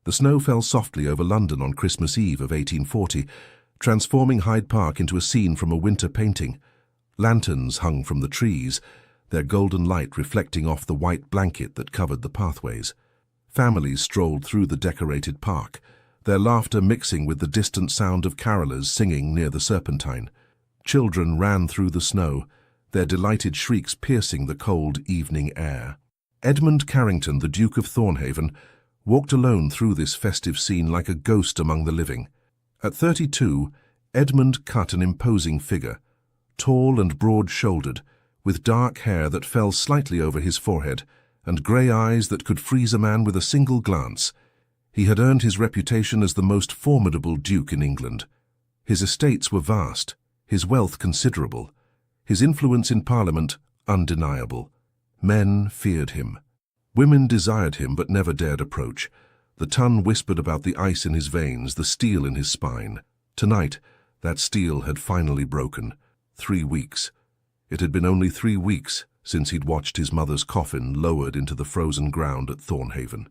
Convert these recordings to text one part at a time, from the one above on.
The snow fell softly over London on Christmas Eve of 1840, transforming Hyde Park into a scene from a winter painting. Lanterns hung from the trees, their golden light reflecting off the white blanket that covered the pathways. Families strolled through the decorated park, their laughter mixing with the distant sound of carolers singing near the Serpentine. Children ran through the snow, their delighted shrieks piercing the cold evening air. Edmund Carrington, the Duke of Thornhaven, walked alone through this festive scene like a ghost among the living. At 32, Edmund cut an imposing figure, tall and broad-shouldered, with dark hair that fell slightly over his forehead, and grey eyes that could freeze a man with a single glance. He had earned his reputation as the most formidable duke in England. His estates were vast, his wealth considerable, his influence in Parliament undeniable. Men feared him. Women desired him but never dared approach. The Tun whispered about the ice in his veins, the steel in his spine. Tonight, that steel had finally broken. 3 weeks. It had been only 3 weeks since he'd watched his mother's coffin lowered into the frozen ground at Thornhaven.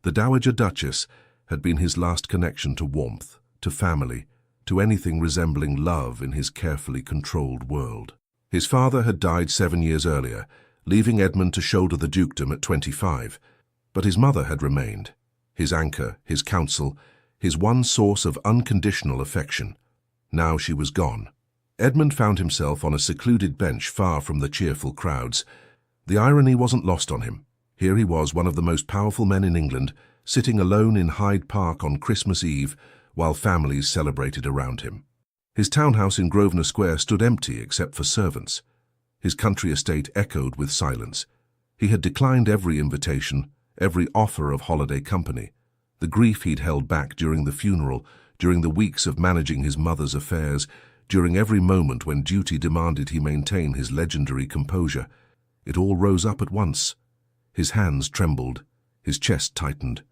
The Dowager Duchess had been his last connection to warmth, to family, to anything resembling love in his carefully controlled world. His father had died 7 years earlier, leaving Edmund to shoulder the dukedom at 25, but his mother had remained, his anchor, his counsel, his one source of unconditional affection. Now she was gone. Edmund found himself on a secluded bench far from the cheerful crowds. The irony wasn't lost on him. Here he was, one of the most powerful men in England, sitting alone in Hyde Park on Christmas Eve while families celebrated around him. His townhouse in Grosvenor Square stood empty except for servants. His country estate echoed with silence. He had declined every invitation, every offer of holiday company. The grief he'd held back during the funeral, during the weeks of managing his mother's affairs, during every moment when duty demanded he maintain his legendary composure, it all rose up at once. His hands trembled, his chest tightened.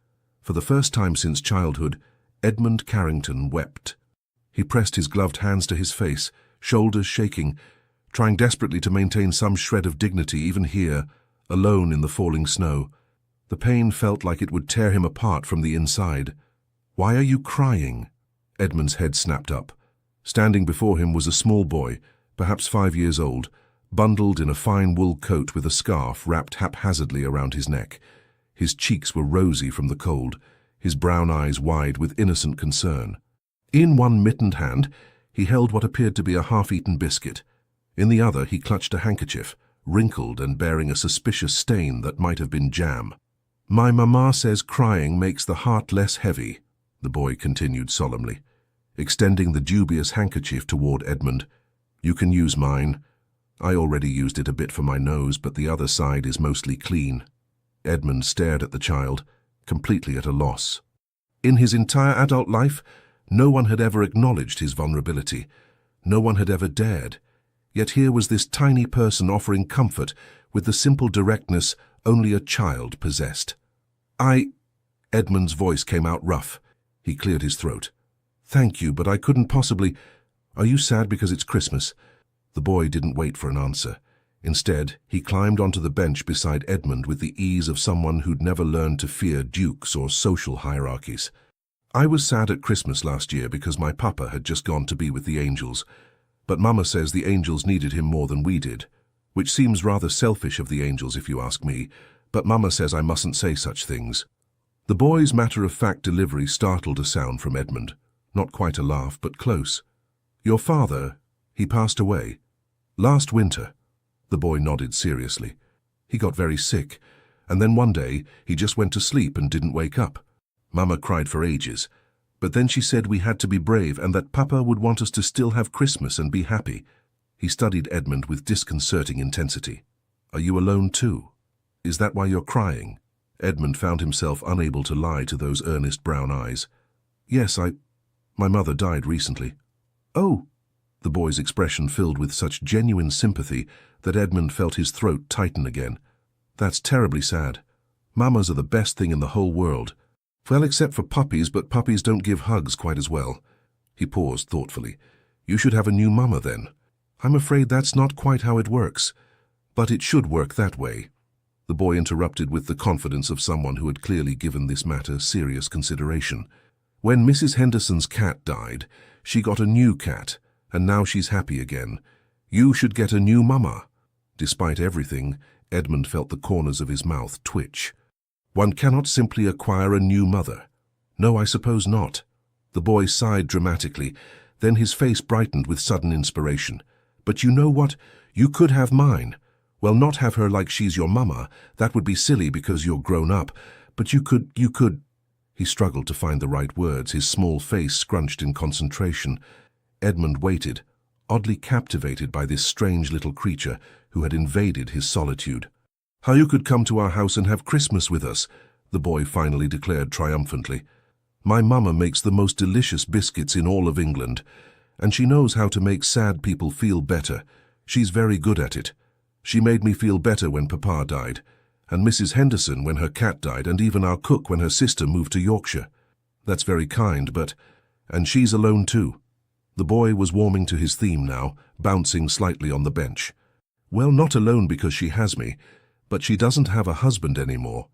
For the first time since childhood, Edmund Carrington wept. He pressed his gloved hands to his face, shoulders shaking, trying desperately to maintain some shred of dignity even here, alone in the falling snow. The pain felt like it would tear him apart from the inside. "Why are you crying?" Edmund's head snapped up. Standing before him was a small boy, perhaps 5 years old, bundled in a fine wool coat with a scarf wrapped haphazardly around his neck. His cheeks were rosy from the cold, his brown eyes wide with innocent concern. In one mittened hand, he held what appeared to be a half-eaten biscuit. In the other, he clutched a handkerchief, wrinkled and bearing a suspicious stain that might have been jam. "My mamma says crying makes the heart less heavy," the boy continued solemnly, extending the dubious handkerchief toward Edmund. "You can use mine. I already used it a bit for my nose, but the other side is mostly clean." Edmund stared at the child, completely at a loss. In his entire adult life, no one had ever acknowledged his vulnerability. No one had ever dared. Yet here was this tiny person offering comfort with the simple directness only a child possessed. Edmund's voice came out rough. He cleared his throat. "Thank you, but I couldn't possibly. Are you sad because it's Christmas?" The boy didn't wait for an answer. Instead, he climbed onto the bench beside Edmund with the ease of someone who'd never learned to fear dukes or social hierarchies. "I was sad at Christmas last year because my papa had just gone to be with the angels. But Mama says the angels needed him more than we did, which seems rather selfish of the angels if you ask me, but Mama says I mustn't say such things." The boy's matter-of-fact delivery startled a sound from Edmund. Not quite a laugh, but close. "Your father, he passed away. Last winter." The boy nodded seriously. "He got very sick, and then one day he just went to sleep and didn't wake up. Mama cried for ages. But then she said we had to be brave and that Papa would want us to still have Christmas and be happy." He studied Edmund with disconcerting intensity. "Are you alone too? Is that why you're crying?" Edmund found himself unable to lie to those earnest brown eyes. "Yes, my mother died recently." "Oh!" The boy's expression filled with such genuine sympathy that Edmund felt his throat tighten again. "That's terribly sad. Mamas are the best thing in the whole world. Well, except for puppies, but puppies don't give hugs quite as well." He paused thoughtfully. "You should have a new mama then." "I'm afraid that's not quite how it works. But it should work that way." The boy interrupted with the confidence of someone who had clearly given this matter serious consideration. When Mrs. Henderson's cat died, she got a new cat, and now she's happy again. You should get a new mama. Despite everything, Edmund felt the corners of his mouth twitch. One cannot simply acquire a new mother. No, I suppose not. The boy sighed dramatically, then his face brightened with sudden inspiration. But you know what? You could have mine. Well, not have her like she's your mama. That would be silly because you're grown up. But you could... He struggled to find the right words, his small face scrunched in concentration. Edmund waited, oddly captivated by this strange little creature who had invaded his solitude. How you could come to our house and have Christmas with us, the boy finally declared triumphantly. My mama makes the most delicious biscuits in all of England, and she knows how to make sad people feel better. She's very good at it. She made me feel better when Papa died, and Mrs. Henderson when her cat died, and even our cook when her sister moved to Yorkshire. That's very kind, but... And she's alone too. The boy was warming to his theme now, bouncing slightly on the bench. Well, not alone because she has me, but she doesn't have a husband anymore.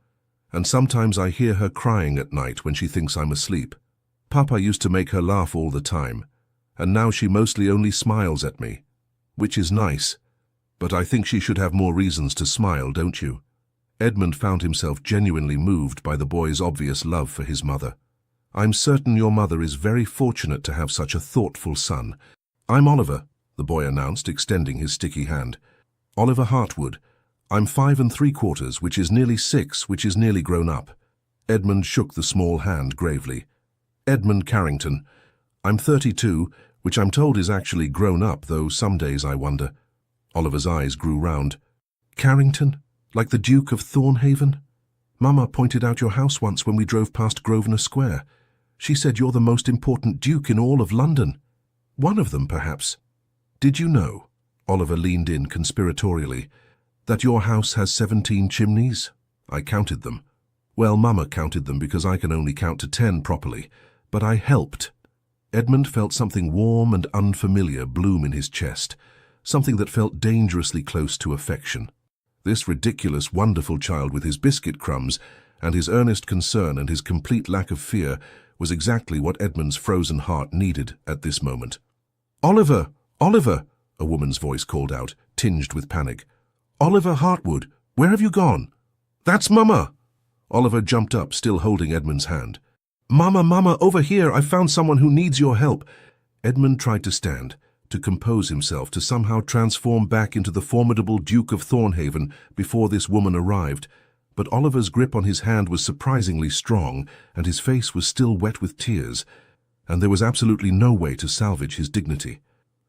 And sometimes I hear her crying at night when she thinks I'm asleep. Papa used to make her laugh all the time, and now she mostly only smiles at me, which is nice. But I think she should have more reasons to smile, don't you? Edmund found himself genuinely moved by the boy's obvious love for his mother. I'm certain your mother is very fortunate to have such a thoughtful son. I'm Oliver, the boy announced, extending his sticky hand. Oliver Hartwood. I'm 5 3/4, which is nearly 6, which is nearly grown up. Edmund shook the small hand gravely. Edmund Carrington. I'm 32, which I'm told is actually grown up, though some days I wonder. Oliver's eyes grew round. Carrington? Like the Duke of Thornhaven? Mama pointed out your house once when we drove past Grosvenor Square. She said you're the most important duke in all of London. One of them, perhaps. Did you know, Oliver leaned in conspiratorially, that your house has 17 chimneys? I counted them. Well, Mama counted them because I can only count to 10 properly, but I helped. Edmund felt something warm and unfamiliar bloom in his chest, something that felt dangerously close to affection. This ridiculous, wonderful child with his biscuit crumbs and his earnest concern and his complete lack of fear was exactly what Edmund's frozen heart needed at this moment. Oliver! Oliver! A woman's voice called out, tinged with panic. Oliver Hartwood, where have you gone? That's Mama! Oliver jumped up, still holding Edmund's hand. Mama, over here! I've found someone who needs your help! Edmund tried to stand, to compose himself, to somehow transform back into the formidable Duke of Thornhaven before this woman arrived, but Oliver's grip on his hand was surprisingly strong, and his face was still wet with tears, and there was absolutely no way to salvage his dignity.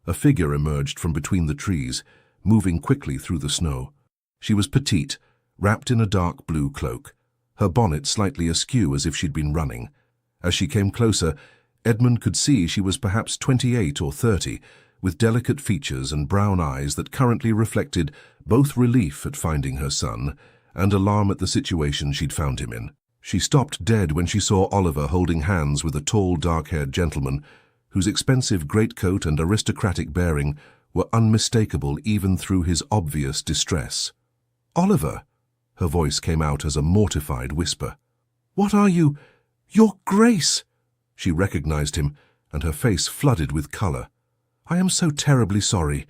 A figure emerged from between the trees, moving quickly through the snow. She was petite, wrapped in a dark blue cloak, her bonnet slightly askew as if she'd been running. As she came closer, Edmund could see she was perhaps 28 or 30, with delicate features and brown eyes that currently reflected both relief at finding her son and alarm at the situation she'd found him in. She stopped dead when she saw Oliver holding hands with a tall, dark-haired gentleman whose expensive greatcoat and aristocratic bearing were unmistakable even through his obvious distress. Oliver! Her voice came out as a mortified whisper. What are you? Your Grace! She recognized him, and her face flooded with color. I am so terribly sorry.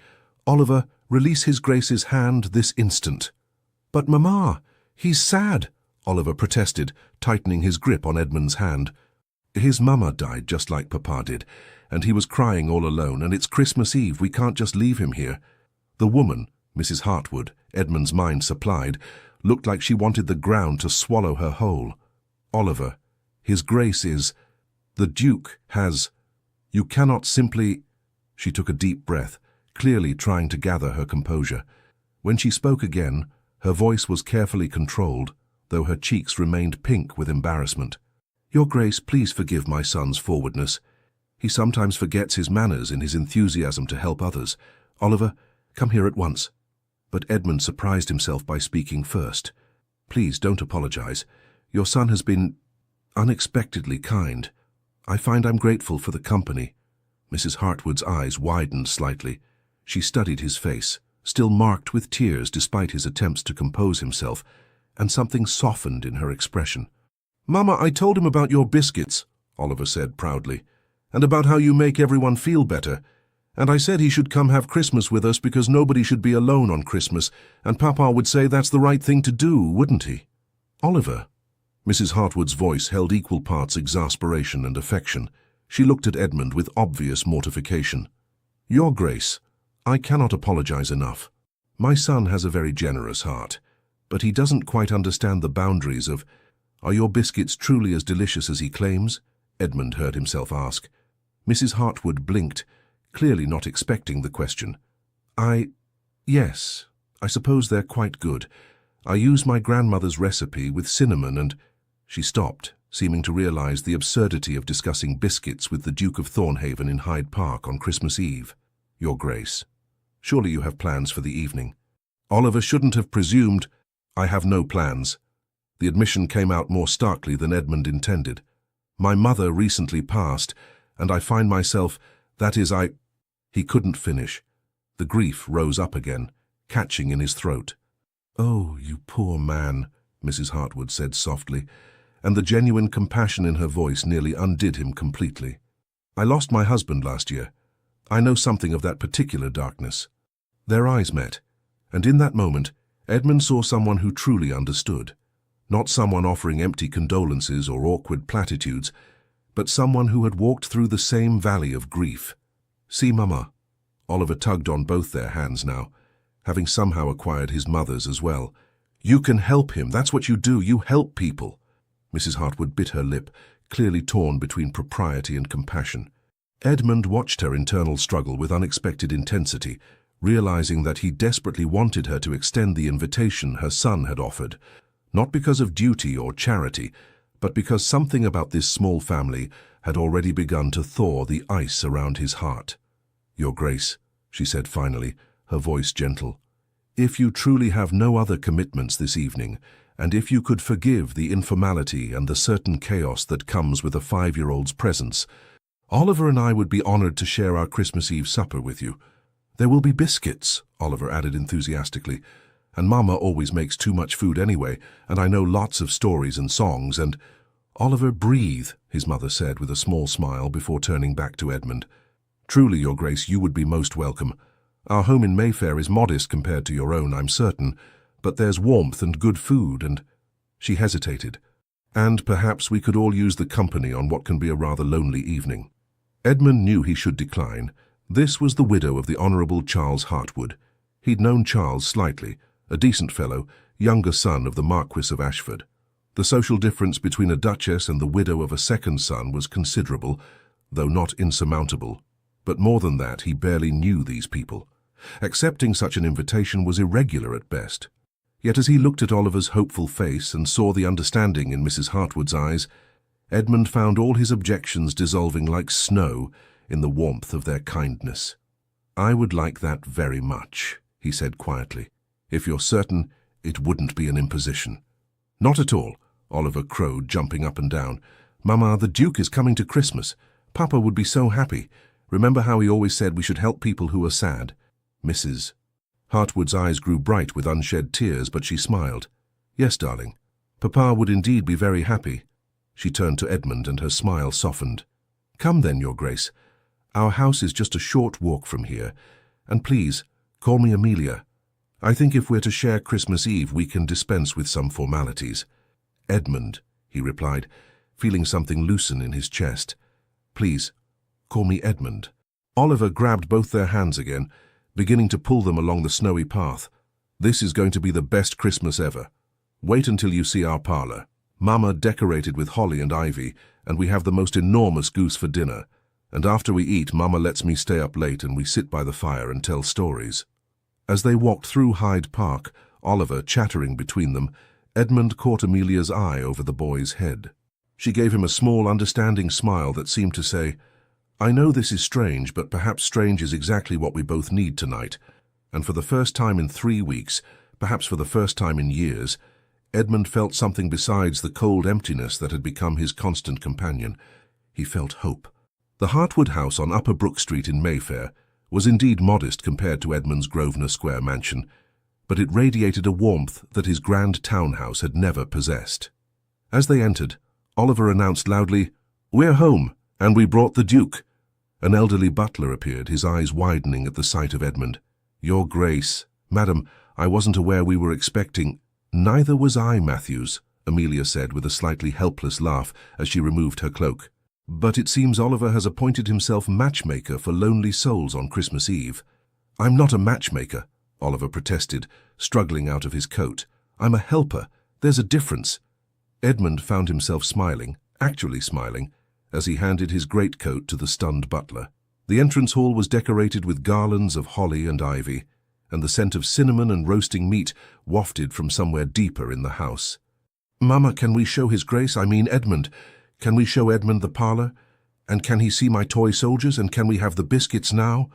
Oliver, release His Grace's hand this instant. But, Mamma, he's sad, Oliver protested, tightening his grip on Edmund's hand. His mama died just like Papa did, and he was crying all alone, and it's Christmas Eve, we can't just leave him here. The woman, Mrs. Hartwood, Edmund's mind supplied, looked like she wanted the ground to swallow her whole. Oliver, His Grace is... The Duke has... You cannot simply... She took a deep breath, clearly trying to gather her composure. When she spoke again, her voice was carefully controlled, though her cheeks remained pink with embarrassment. Your Grace, please forgive my son's forwardness. He sometimes forgets his manners in his enthusiasm to help others. Oliver, come here at once. But Edmund surprised himself by speaking first. Please don't apologize. Your son has been unexpectedly kind. I find I'm grateful for the company. Mrs. Hartwood's eyes widened slightly. She studied his face, still marked with tears despite his attempts to compose himself, and something softened in her expression. "Mama, I told him about your biscuits," Oliver said proudly, "and about how you make everyone feel better. And I said he should come have Christmas with us because nobody should be alone on Christmas, and Papa would say that's the right thing to do, wouldn't he?" "Oliver." Mrs. Hartwood's voice held equal parts exasperation and affection. She looked at Edmund with obvious mortification. "Your Grace, I cannot apologize enough. My son has a very generous heart, but he doesn't quite understand the boundaries of— Are your biscuits truly as delicious as he claims?" Edmund heard himself ask. Mrs. Hartwood blinked, clearly not expecting the question. Yes, I suppose they're quite good. I use my grandmother's recipe with cinnamon and—" She stopped, seeming to realize the absurdity of discussing biscuits with the Duke of Thornhaven in Hyde Park on Christmas Eve. "Your Grace, surely you have plans for the evening." Oliver shouldn't have presumed— "I have no plans." The admission came out more starkly than Edmund intended. "My mother recently passed, and I find myself— He couldn't finish. The grief rose up again, catching in his throat. "Oh, you poor man," Mrs. Hartwood said softly, and the genuine compassion in her voice nearly undid him completely. "I lost my husband last year. I know something of that particular darkness." Their eyes met, and in that moment, Edmund saw someone who truly understood. Not someone offering empty condolences or awkward platitudes, but someone who had walked through the same valley of grief. "See, Mama." Oliver tugged on both their hands now, having somehow acquired his mother's as well. "You can help him. That's what you do. You help people." Mrs. Hartwood bit her lip, clearly torn between propriety and compassion. Edmund watched her internal struggle with unexpected intensity, realizing that he desperately wanted her to extend the invitation her son had offered, not because of duty or charity, but because something about this small family had already begun to thaw the ice around his heart. "Your Grace," she said finally, her voice gentle, "if you truly have no other commitments this evening, and if you could forgive the informality and the certain chaos that comes with a 5-year-old's presence, Oliver and I would be honored to share our Christmas Eve supper with you. There will be biscuits," Oliver added enthusiastically, "and Mama always makes too much food anyway, and I know lots of stories and songs, and—" "Oliver, breathe," his mother said with a small smile before turning back to Edmund. "Truly, Your Grace, you would be most welcome. Our home in Mayfair is modest compared to your own, I'm certain, but there's warmth and good food and—" She hesitated. "And perhaps we could all use the company on what can be a rather lonely evening." Edmund knew he should decline. This was the widow of the Honourable Charles Hartwood. He'd known Charles slightly, a decent fellow, younger son of the Marquis of Ashford. The social difference between a duchess and the widow of a second son was considerable, though not insurmountable. But more than that, he barely knew these people. Accepting such an invitation was irregular at best. Yet as he looked at Oliver's hopeful face and saw the understanding in Mrs. Hartwood's eyes, Edmund found all his objections dissolving like snow in the warmth of their kindness. "I would like that very much," he said quietly, "if you're certain it wouldn't be an imposition." "Not at all," Oliver crowed, jumping up and down. "Mama, the Duke is coming to Christmas. Papa would be so happy. Remember how he always said we should help people who are sad?" Mrs. Hartwood's eyes grew bright with unshed tears, but she smiled. "Yes, darling. Papa would indeed be very happy." She turned to Edmund and her smile softened. "Come then, Your Grace. Our house is just a short walk from here. And please, call me Amelia. I think if we're to share Christmas Eve, we can dispense with some formalities." "Edmund," he replied, feeling something loosen in his chest. "Please, call me Edmund." Oliver grabbed both their hands again, beginning to pull them along the snowy path. "This is going to be the best Christmas ever. Wait until you see our parlour. Mama decorated with holly and ivy, and we have the most enormous goose for dinner. And after we eat, Mama lets me stay up late and we sit by the fire and tell stories." As they walked through Hyde Park, Oliver chattering between them, Edmund caught Amelia's eye over the boy's head. She gave him a small, understanding smile that seemed to say, "I know this is strange, but perhaps strange is exactly what we both need tonight." And for the first time in 3 weeks, perhaps for the first time in years, Edmund felt something besides the cold emptiness that had become his constant companion. He felt hope. The Hartwood house on Upper Brook Street in Mayfair was indeed modest compared to Edmund's Grosvenor Square mansion, but it radiated a warmth that his grand townhouse had never possessed. As they entered, Oliver announced loudly, "We're home, and we brought the Duke." An elderly butler appeared, his eyes widening at the sight of Edmund. "Your Grace, Madam, I wasn't aware we were expecting—" "Neither was I, Matthews," Amelia said with a slightly helpless laugh as she removed her cloak. "But it seems Oliver has appointed himself matchmaker for lonely souls on Christmas Eve." "I'm not a matchmaker," Oliver protested, struggling out of his coat. "I'm a helper. There's a difference." Edmund found himself smiling, actually smiling, as he handed his greatcoat to the stunned butler. The entrance hall was decorated with garlands of holly and ivy, and the scent of cinnamon and roasting meat wafted from somewhere deeper in the house. "Mama, can we show His Grace, I mean Edmund? Can we show Edmund the parlour? And can he see my toy soldiers, and can we have the biscuits now?"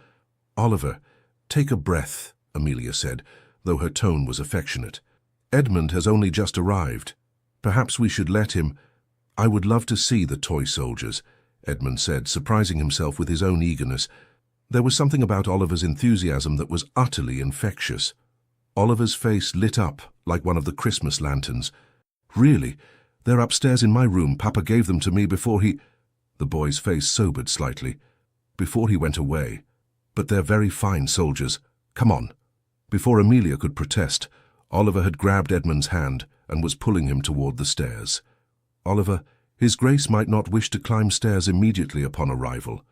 "Oliver, take a breath," Amelia said, though her tone was affectionate. "Edmund has only just arrived. Perhaps we should let him—" "I would love to see the toy soldiers," Edmund said, surprising himself with his own eagerness. There was something about Oliver's enthusiasm that was utterly infectious. Oliver's face lit up like one of the Christmas lanterns. "Really? They're upstairs in my room. Papa gave them to me before he—" The boy's face sobered slightly. "Before he went away. But they're very fine soldiers. Come on." Before Amelia could protest, Oliver had grabbed Edmund's hand and was pulling him toward the stairs. "Oliver, His Grace might not wish to climb stairs immediately upon arrival."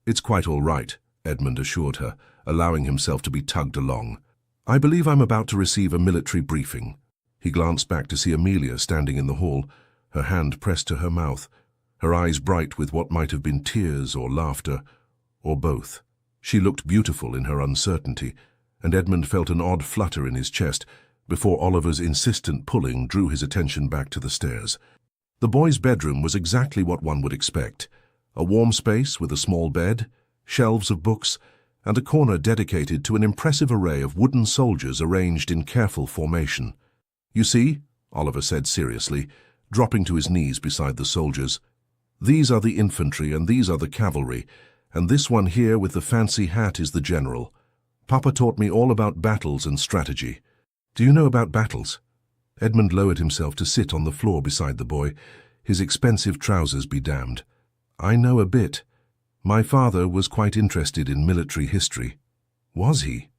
"It's quite all right," Edmund assured her, allowing himself to be tugged along. "I believe I'm about to receive a military briefing." He glanced back to see Amelia standing in the hall, her hand pressed to her mouth, her eyes bright with what might have been tears or laughter, or both. She looked beautiful in her uncertainty, and Edmund felt an odd flutter in his chest before Oliver's insistent pulling drew his attention back to the stairs. The boy's bedroom was exactly what one would expect: a warm space with a small bed, shelves of books, and a corner dedicated to an impressive array of wooden soldiers arranged in careful formation. "You see," Oliver said seriously, dropping to his knees beside the soldiers, "these are the infantry and these are the cavalry, and this one here with the fancy hat is the general. Papa taught me all about battles and strategy." "Do you know about battles?" Edmund lowered himself to sit on the floor beside the boy, his expensive trousers be damned. "I know a bit. My father was quite interested in military history." "Was he?"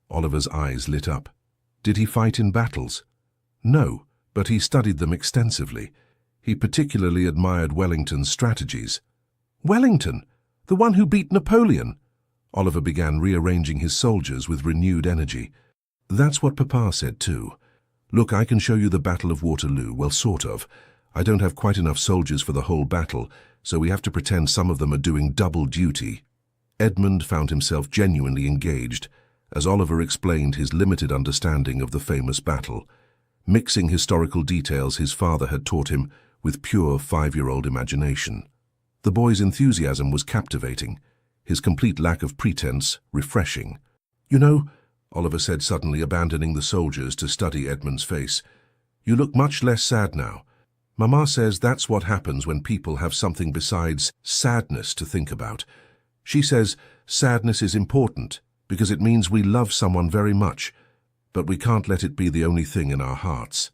Oliver's eyes lit up. "Did he fight in battles?" "No, but he studied them extensively. He particularly admired Wellington's strategies." "Wellington? The one who beat Napoleon?" Oliver began rearranging his soldiers with renewed energy. "That's what Papa said too. Look, I can show you the Battle of Waterloo. Well, sort of. I don't have quite enough soldiers for the whole battle, so we have to pretend some of them are doing double duty." Edmund found himself genuinely engaged as Oliver explained his limited understanding of the famous battle, mixing historical details his father had taught him with pure 5-year-old imagination. The boy's enthusiasm was captivating, his complete lack of pretense refreshing. "You know," Oliver said suddenly, abandoning the soldiers to study Edmund's face, "you look much less sad now. Mama says that's what happens when people have something besides sadness to think about. She says sadness is important because it means we love someone very much, but we can't let it be the only thing in our hearts."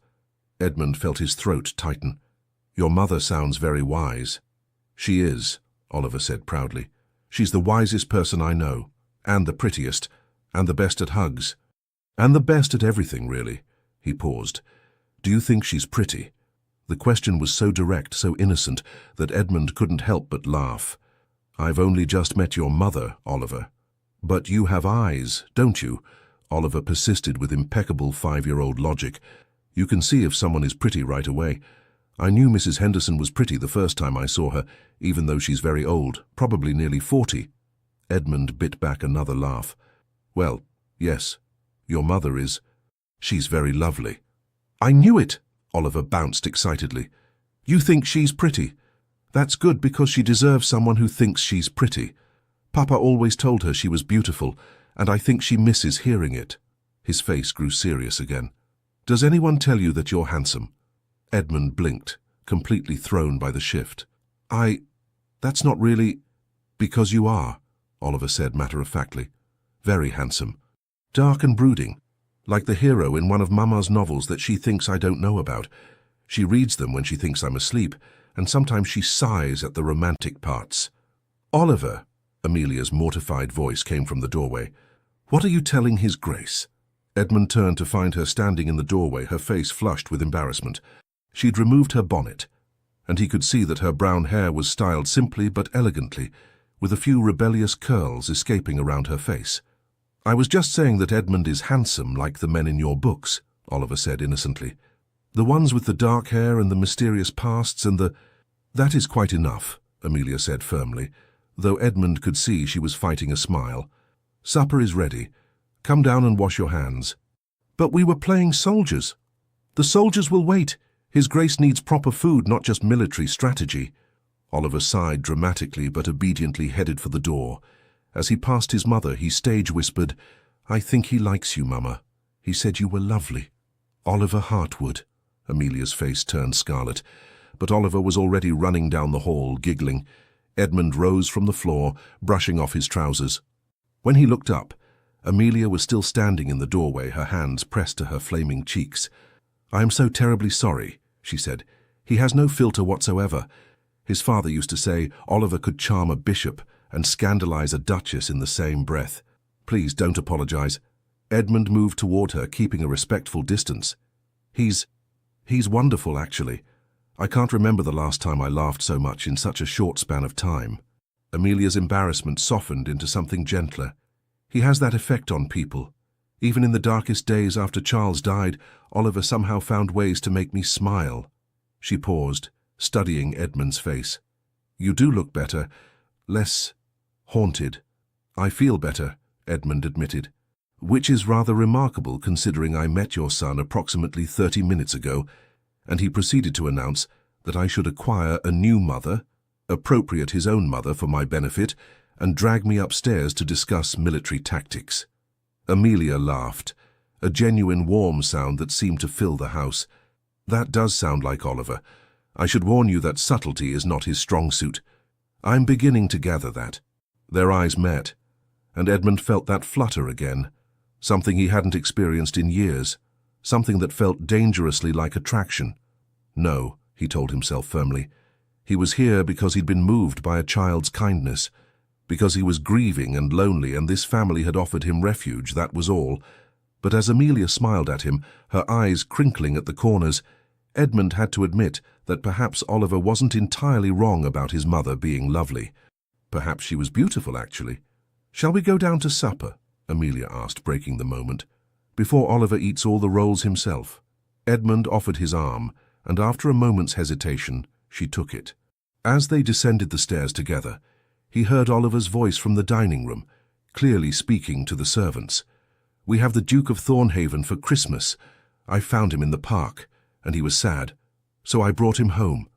Edmund felt his throat tighten. "Your mother sounds very wise." "She is," Oliver said proudly. "She's the wisest person I know, and the prettiest, and the best at hugs, and the best at everything, really." He paused. "Do you think she's pretty?" The question was so direct, so innocent, that Edmund couldn't help but laugh. "I've only just met your mother, Oliver." "But you have eyes, don't you?" Oliver persisted with impeccable 5-year-old logic. "You can see if someone is pretty right away. I knew Mrs. Henderson was pretty the first time I saw her, even though she's very old, probably nearly 40. Edmund bit back another laugh. "Well, yes, your mother is. She's very lovely." "I knew it!" Oliver bounced excitedly. "You think she's pretty? That's good because she deserves someone who thinks she's pretty. Papa always told her she was beautiful, and I think she misses hearing it." His face grew serious again. "Does anyone tell you that you're handsome?" Edmund blinked, completely thrown by the shift. That's not really—" "Because you are," Oliver said matter-of-factly. "Very handsome. Dark and brooding. like the hero in one of Mama's novels that she thinks I don't know about. She reads them when she thinks I'm asleep, and sometimes she sighs at the romantic parts. Oliver, Amelia's mortified voice came from the doorway. What are you telling His Grace? Edmund turned to find her standing in the doorway, her face flushed with embarrassment. She'd removed her bonnet, and he could see that her brown hair was styled simply but elegantly, with a few rebellious curls escaping around her face. I was just saying that Edmund is handsome like the men in your books, Oliver said innocently. The ones with the dark hair and the mysterious pasts and the— That is quite enough, Amelia said firmly, though Edmund could see she was fighting a smile. Supper is ready. Come down and wash your hands. But we were playing soldiers. The soldiers will wait. His Grace needs proper food, not just military strategy. Oliver sighed dramatically but obediently headed for the door. As he passed his mother, he stage-whispered, I think he likes you, Mama. He said you were lovely. Oliver Hartwood. Amelia's face turned scarlet, but Oliver was already running down the hall, giggling. Edmund rose from the floor, brushing off his trousers. When he looked up, Amelia was still standing in the doorway, her hands pressed to her flaming cheeks. I am so terribly sorry, she said. He has no filter whatsoever. His father used to say Oliver could charm a bishop and scandalize a duchess in the same breath. Please don't apologize. Edmund moved toward her, keeping a respectful distance. He's wonderful, actually. I can't remember the last time I laughed so much in such a short span of time. Amelia's embarrassment softened into something gentler. He has that effect on people. Even in the darkest days after Charles died, Oliver somehow found ways to make me smile. She paused, studying Edmund's face. You do look better, less haunted. I feel better, Edmund admitted, which is rather remarkable considering I met your son approximately 30 minutes ago, and he proceeded to announce that I should acquire a new mother, appropriate his own mother for my benefit, and drag me upstairs to discuss military tactics. Amelia laughed, a genuine warm sound that seemed to fill the house. That does sound like Oliver. I should warn you that subtlety is not his strong suit. I'm beginning to gather that. Their eyes met, and Edmund felt that flutter again, something he hadn't experienced in years, something that felt dangerously like attraction. No, he told himself firmly. He was here because he'd been moved by a child's kindness, because he was grieving and lonely and this family had offered him refuge, that was all. But as Amelia smiled at him, her eyes crinkling at the corners, Edmund had to admit that perhaps Oliver wasn't entirely wrong about his mother being lovely. Perhaps she was beautiful, actually. Shall we go down to supper? Amelia asked, breaking the moment. Before Oliver eats all the rolls himself. Edmund offered his arm, and after a moment's hesitation, she took it. As they descended the stairs together, he heard Oliver's voice from the dining room, clearly speaking to the servants. We have the Duke of Thornhaven for Christmas. I found him in the park, and he was sad, so I brought him home.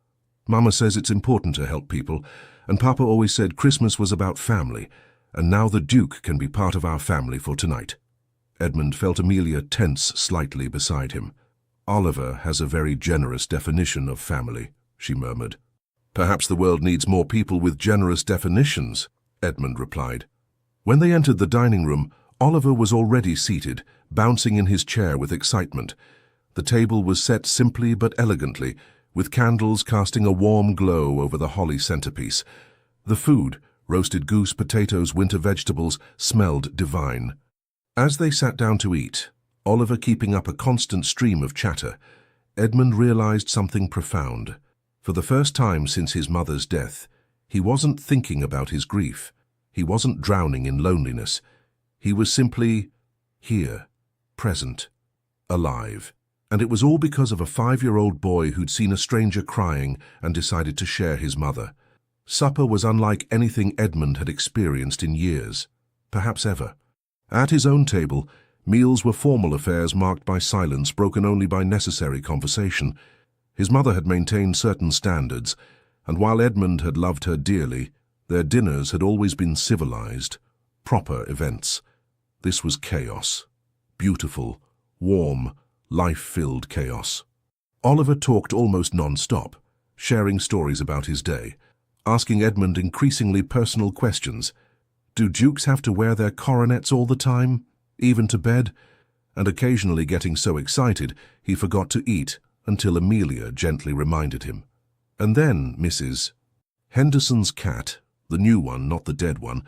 Mama says it's important to help people, and Papa always said Christmas was about family, and now the Duke can be part of our family for tonight. Edmund felt Amelia tense slightly beside him. Oliver has a very generous definition of family, she murmured. Perhaps the world needs more people with generous definitions, Edmund replied. When they entered the dining room, Oliver was already seated, bouncing in his chair with excitement. The table was set simply but elegantly, with candles casting a warm glow over the holly centerpiece. The food, roasted goose, potatoes, winter vegetables, smelled divine. As they sat down to eat, Oliver keeping up a constant stream of chatter, Edmund realized something profound. For the first time since his mother's death, he wasn't thinking about his grief. He wasn't drowning in loneliness. He was simply here, present, alive. And it was all because of a 5-year-old boy who'd seen a stranger crying and decided to share his mother. Supper was unlike anything Edmund had experienced in years, perhaps ever. At his own table, meals were formal affairs marked by silence, broken only by necessary conversation. His mother had maintained certain standards, and while Edmund had loved her dearly, their dinners had always been civilized, proper events. This was chaos. Beautiful, warm, life-filled chaos. Oliver talked almost non-stop, sharing stories about his day, asking Edmund increasingly personal questions. Do dukes have to wear their coronets all the time, even to bed? and occasionally getting so excited he forgot to eat until Amelia gently reminded him. And then Mrs. Henderson's cat, the new one, not the dead one,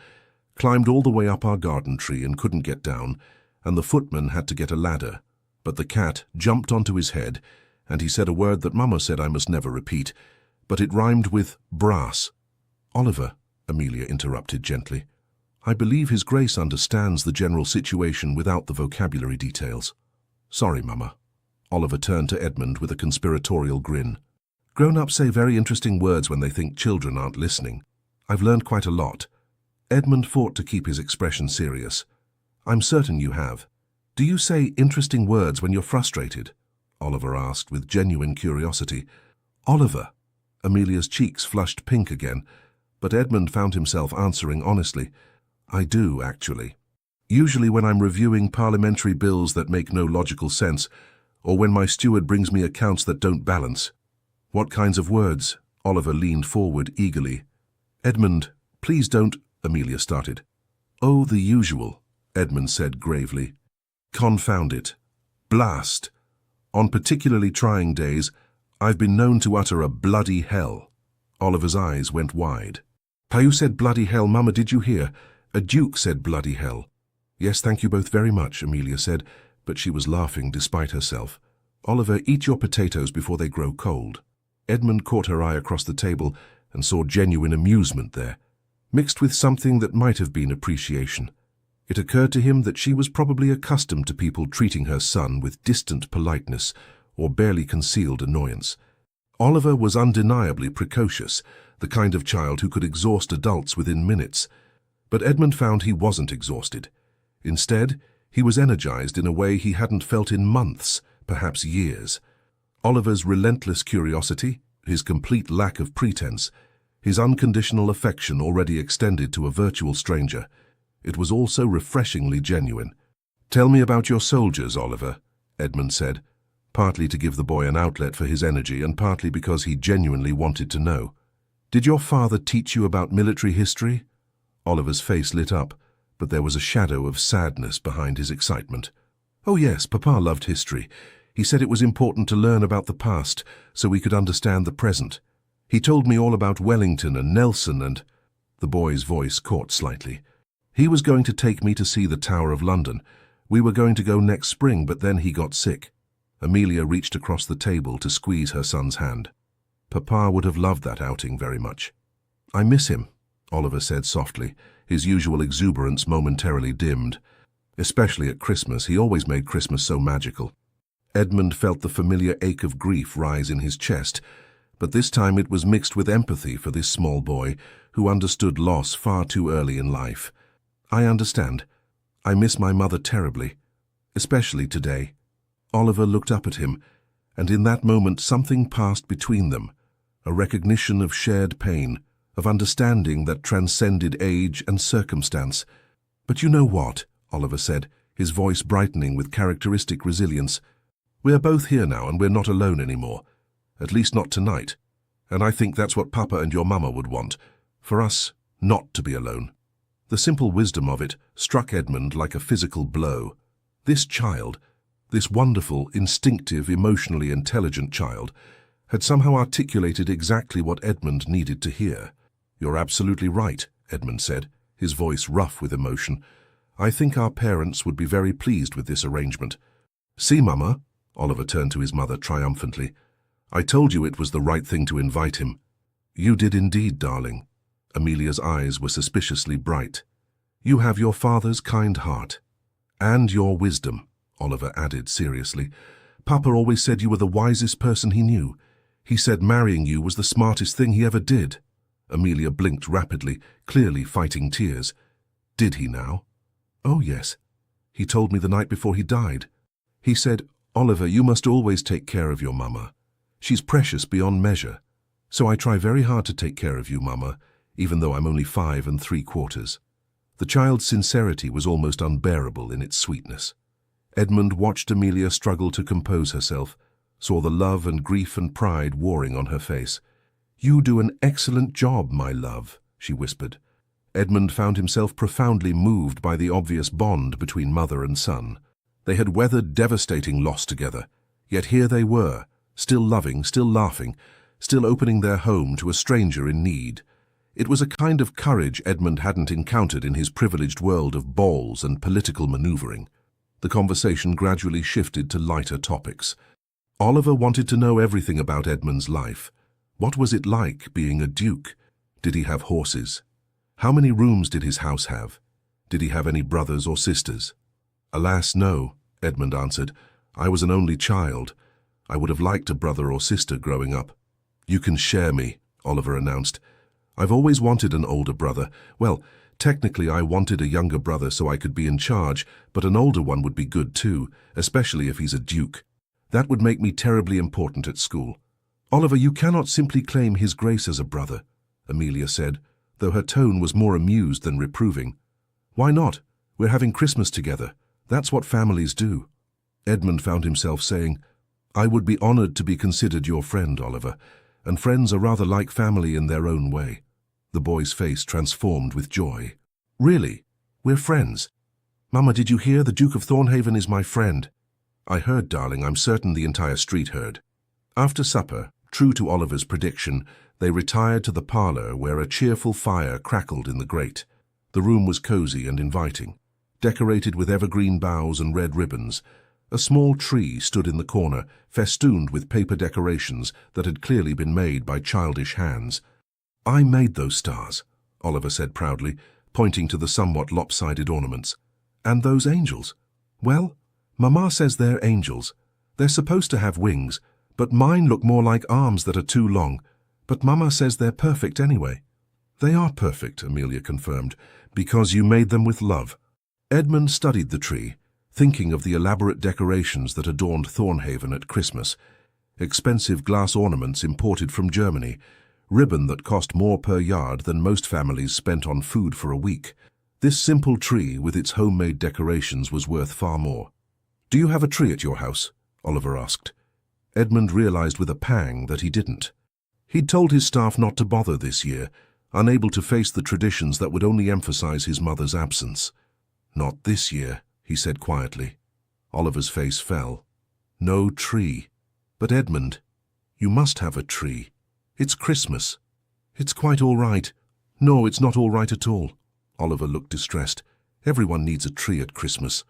climbed all the way up our garden tree and couldn't get down, and the footman had to get a ladder. But the cat jumped onto his head, and he said a word that Mama said I must never repeat, but it rhymed with brass. Oliver, Amelia interrupted gently. I believe His Grace understands the general situation without the vocabulary details. Sorry, Mama. Oliver turned to Edmund with a conspiratorial grin. Grown-ups say very interesting words when they think children aren't listening. I've learned quite a lot. Edmund fought to keep his expression serious. I'm certain you have. Do you say interesting words when you're frustrated? Oliver asked with genuine curiosity. Oliver! Amelia's cheeks flushed pink again, but Edmund found himself answering honestly. I do, actually. Usually when I'm reviewing parliamentary bills that make no logical sense, or when my steward brings me accounts that don't balance. What kinds of words? Oliver leaned forward eagerly. Edmund, please don't, Amelia started. Oh, the usual, Edmund said gravely. Confound it. Blast. On particularly trying days, I've been known to utter a bloody hell. Oliver's eyes went wide. Caillou said bloody hell, Mama, did you hear? A duke said bloody hell. Yes, thank you both very much, Amelia said, but she was laughing despite herself. Oliver, eat your potatoes before they grow cold. Edmund caught her eye across the table and saw genuine amusement there, mixed with something that might have been appreciation. It occurred to him that she was probably accustomed to people treating her son with distant politeness or barely concealed annoyance. Oliver was undeniably precocious, the kind of child who could exhaust adults within minutes. But Edmund found he wasn't exhausted. Instead, he was energized in a way he hadn't felt in months, perhaps years. Oliver's relentless curiosity, his complete lack of pretense, his unconditional affection already extended to a virtual stranger. It was all so refreshingly genuine. Tell me about your soldiers, Oliver, Edmund said, partly to give the boy an outlet for his energy and partly because he genuinely wanted to know. Did your father teach you about military history? Oliver's face lit up, but there was a shadow of sadness behind his excitement. Oh yes, Papa loved history. He said it was important to learn about the past so we could understand the present. He told me all about Wellington and Nelson and... The boy's voice caught slightly. He was going to take me to see the Tower of London. We were going to go next spring, but then he got sick. Amelia reached across the table to squeeze her son's hand. Papa would have loved that outing very much. I miss him, Oliver said softly, his usual exuberance momentarily dimmed. Especially at Christmas, he always made Christmas so magical. Edmund felt the familiar ache of grief rise in his chest, but this time it was mixed with empathy for this small boy who understood loss far too early in life. I understand. I miss my mother terribly, especially today. Oliver looked up at him, and in that moment something passed between them, a recognition of shared pain, of understanding that transcended age and circumstance. But you know what, Oliver said, his voice brightening with characteristic resilience. We're both here now and we're not alone anymore. At least not tonight. And I think that's what Papa and your Mama would want, for us not to be alone. The simple wisdom of it struck Edmund like a physical blow. This child, this wonderful, instinctive, emotionally intelligent child, had somehow articulated exactly what Edmund needed to hear. You're absolutely right, Edmund said, his voice rough with emotion. I think our parents would be very pleased with this arrangement. See, Mama, Oliver turned to his mother triumphantly. I told you it was the right thing to invite him. You did indeed, darling. Amelia's eyes were suspiciously bright. You have your father's kind heart. And your wisdom, Oliver added seriously. Papa always said you were the wisest person he knew. He said marrying you was the smartest thing he ever did. Amelia blinked rapidly, clearly fighting tears. Did he now? Oh, yes. He told me the night before he died. He said, Oliver, you must always take care of your Mama. She's precious beyond measure. So I try very hard to take care of you, Mama, even though I'm only 5 3/4. The child's sincerity was almost unbearable in its sweetness. Edmund watched Amelia struggle to compose herself, saw the love and grief and pride warring on her face. You do an excellent job, my love, she whispered. Edmund found himself profoundly moved by the obvious bond between mother and son. They had weathered devastating loss together, yet here they were, still loving, still laughing, still opening their home to a stranger in need. It was a kind of courage Edmund hadn't encountered in his privileged world of balls and political maneuvering. The conversation gradually shifted to lighter topics. Oliver wanted to know everything about Edmund's life. What was it like being a duke? Did he have horses? How many rooms did his house have? Did he have any brothers or sisters? Alas, no, Edmund answered. I was an only child. I would have liked a brother or sister growing up. You can share me, Oliver announced. I've always wanted an older brother. Well, technically I wanted a younger brother so I could be in charge, but an older one would be good too, especially if he's a duke. That would make me terribly important at school. Oliver, you cannot simply claim His Grace as a brother, Amelia said, though her tone was more amused than reproving. Why not? We're having Christmas together. That's what families do. Edmund found himself saying, I would be honored to be considered your friend, Oliver, and friends are rather like family in their own way. The boy's face transformed with joy. Really? We're friends? Mama, did you hear? The Duke of Thornhaven is my friend. I heard, darling. I'm certain the entire street heard. After supper, true to Oliver's prediction, they retired to the parlor where a cheerful fire crackled in the grate. The room was cozy and inviting, decorated with evergreen boughs and red ribbons. A small tree stood in the corner, festooned with paper decorations that had clearly been made by childish hands. I made those stars, Oliver said proudly, pointing to the somewhat lopsided ornaments. And those angels? Well, Mama says they're angels. They're supposed to have wings, but mine look more like arms that are too long. But Mama says they're perfect anyway. They are perfect, Amelia confirmed, because you made them with love. Edmund studied the tree, thinking of the elaborate decorations that adorned Thornhaven at Christmas. Expensive glass ornaments imported from Germany, ribbon that cost more per yard than most families spent on food for a week. This simple tree with its homemade decorations was worth far more. Do you have a tree at your house? Oliver asked. Edmund realized with a pang that he didn't. He'd told his staff not to bother this year, unable to face the traditions that would only emphasize his mother's absence. Not this year, he said quietly. Oliver's face fell. No tree. But Edmund, you must have a tree. It's Christmas. It's quite all right. No, it's not all right at all. Oliver looked distressed. Everyone needs a tree at Christmas.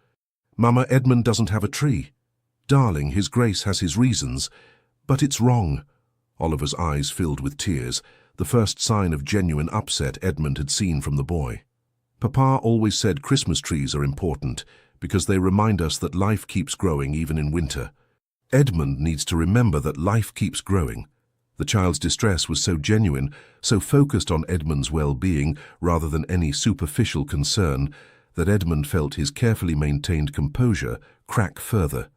Mama, Edmund doesn't have a tree. Darling, His Grace has his reasons. But it's wrong. Oliver's eyes filled with tears, the first sign of genuine upset Edmund had seen from the boy. Papa always said Christmas trees are important because they remind us that life keeps growing even in winter. Edmund needs to remember that life keeps growing. The child's distress was so genuine, so focused on Edmund's well-being rather than any superficial concern, that Edmund felt his carefully maintained composure crack further.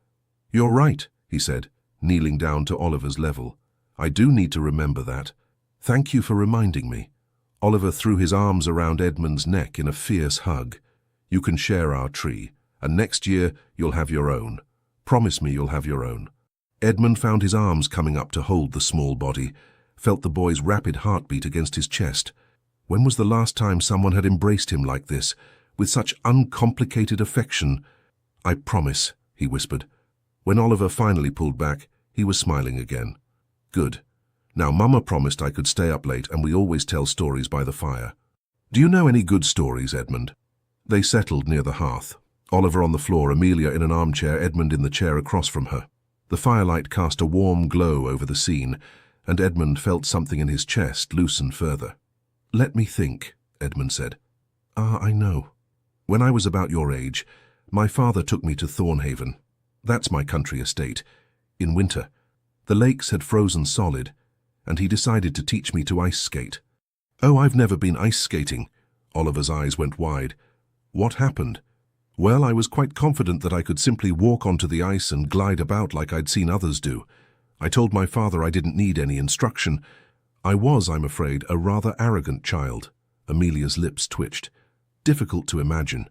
You're right, he said, kneeling down to Oliver's level. I do need to remember that. Thank you for reminding me. Oliver threw his arms around Edmund's neck in a fierce hug. You can share our tree, and next year you'll have your own. Promise me you'll have your own. Edmund found his arms coming up to hold the small body, felt the boy's rapid heartbeat against his chest. When was the last time someone had embraced him like this, with such uncomplicated affection? I promise, he whispered. When Oliver finally pulled back, he was smiling again. Good. Now, Mama promised I could stay up late and we always tell stories by the fire. Do you know any good stories, Edmund? They settled near the hearth. Oliver on the floor, Amelia in an armchair, Edmund in the chair across from her. The firelight cast a warm glow over the scene, and Edmund felt something in his chest loosen further. Let me think, Edmund said. I know. When I was about your age, my father took me to Thornhaven. That's my country estate. In winter. The lakes had frozen solid, and he decided to teach me to ice skate. Oh, I've never been ice skating. Oliver's eyes went wide. What happened? Well, I was quite confident that I could simply walk onto the ice and glide about like I'd seen others do. I told my father I didn't need any instruction. I was, I'm afraid, a rather arrogant child. Amelia's lips twitched. Difficult to imagine.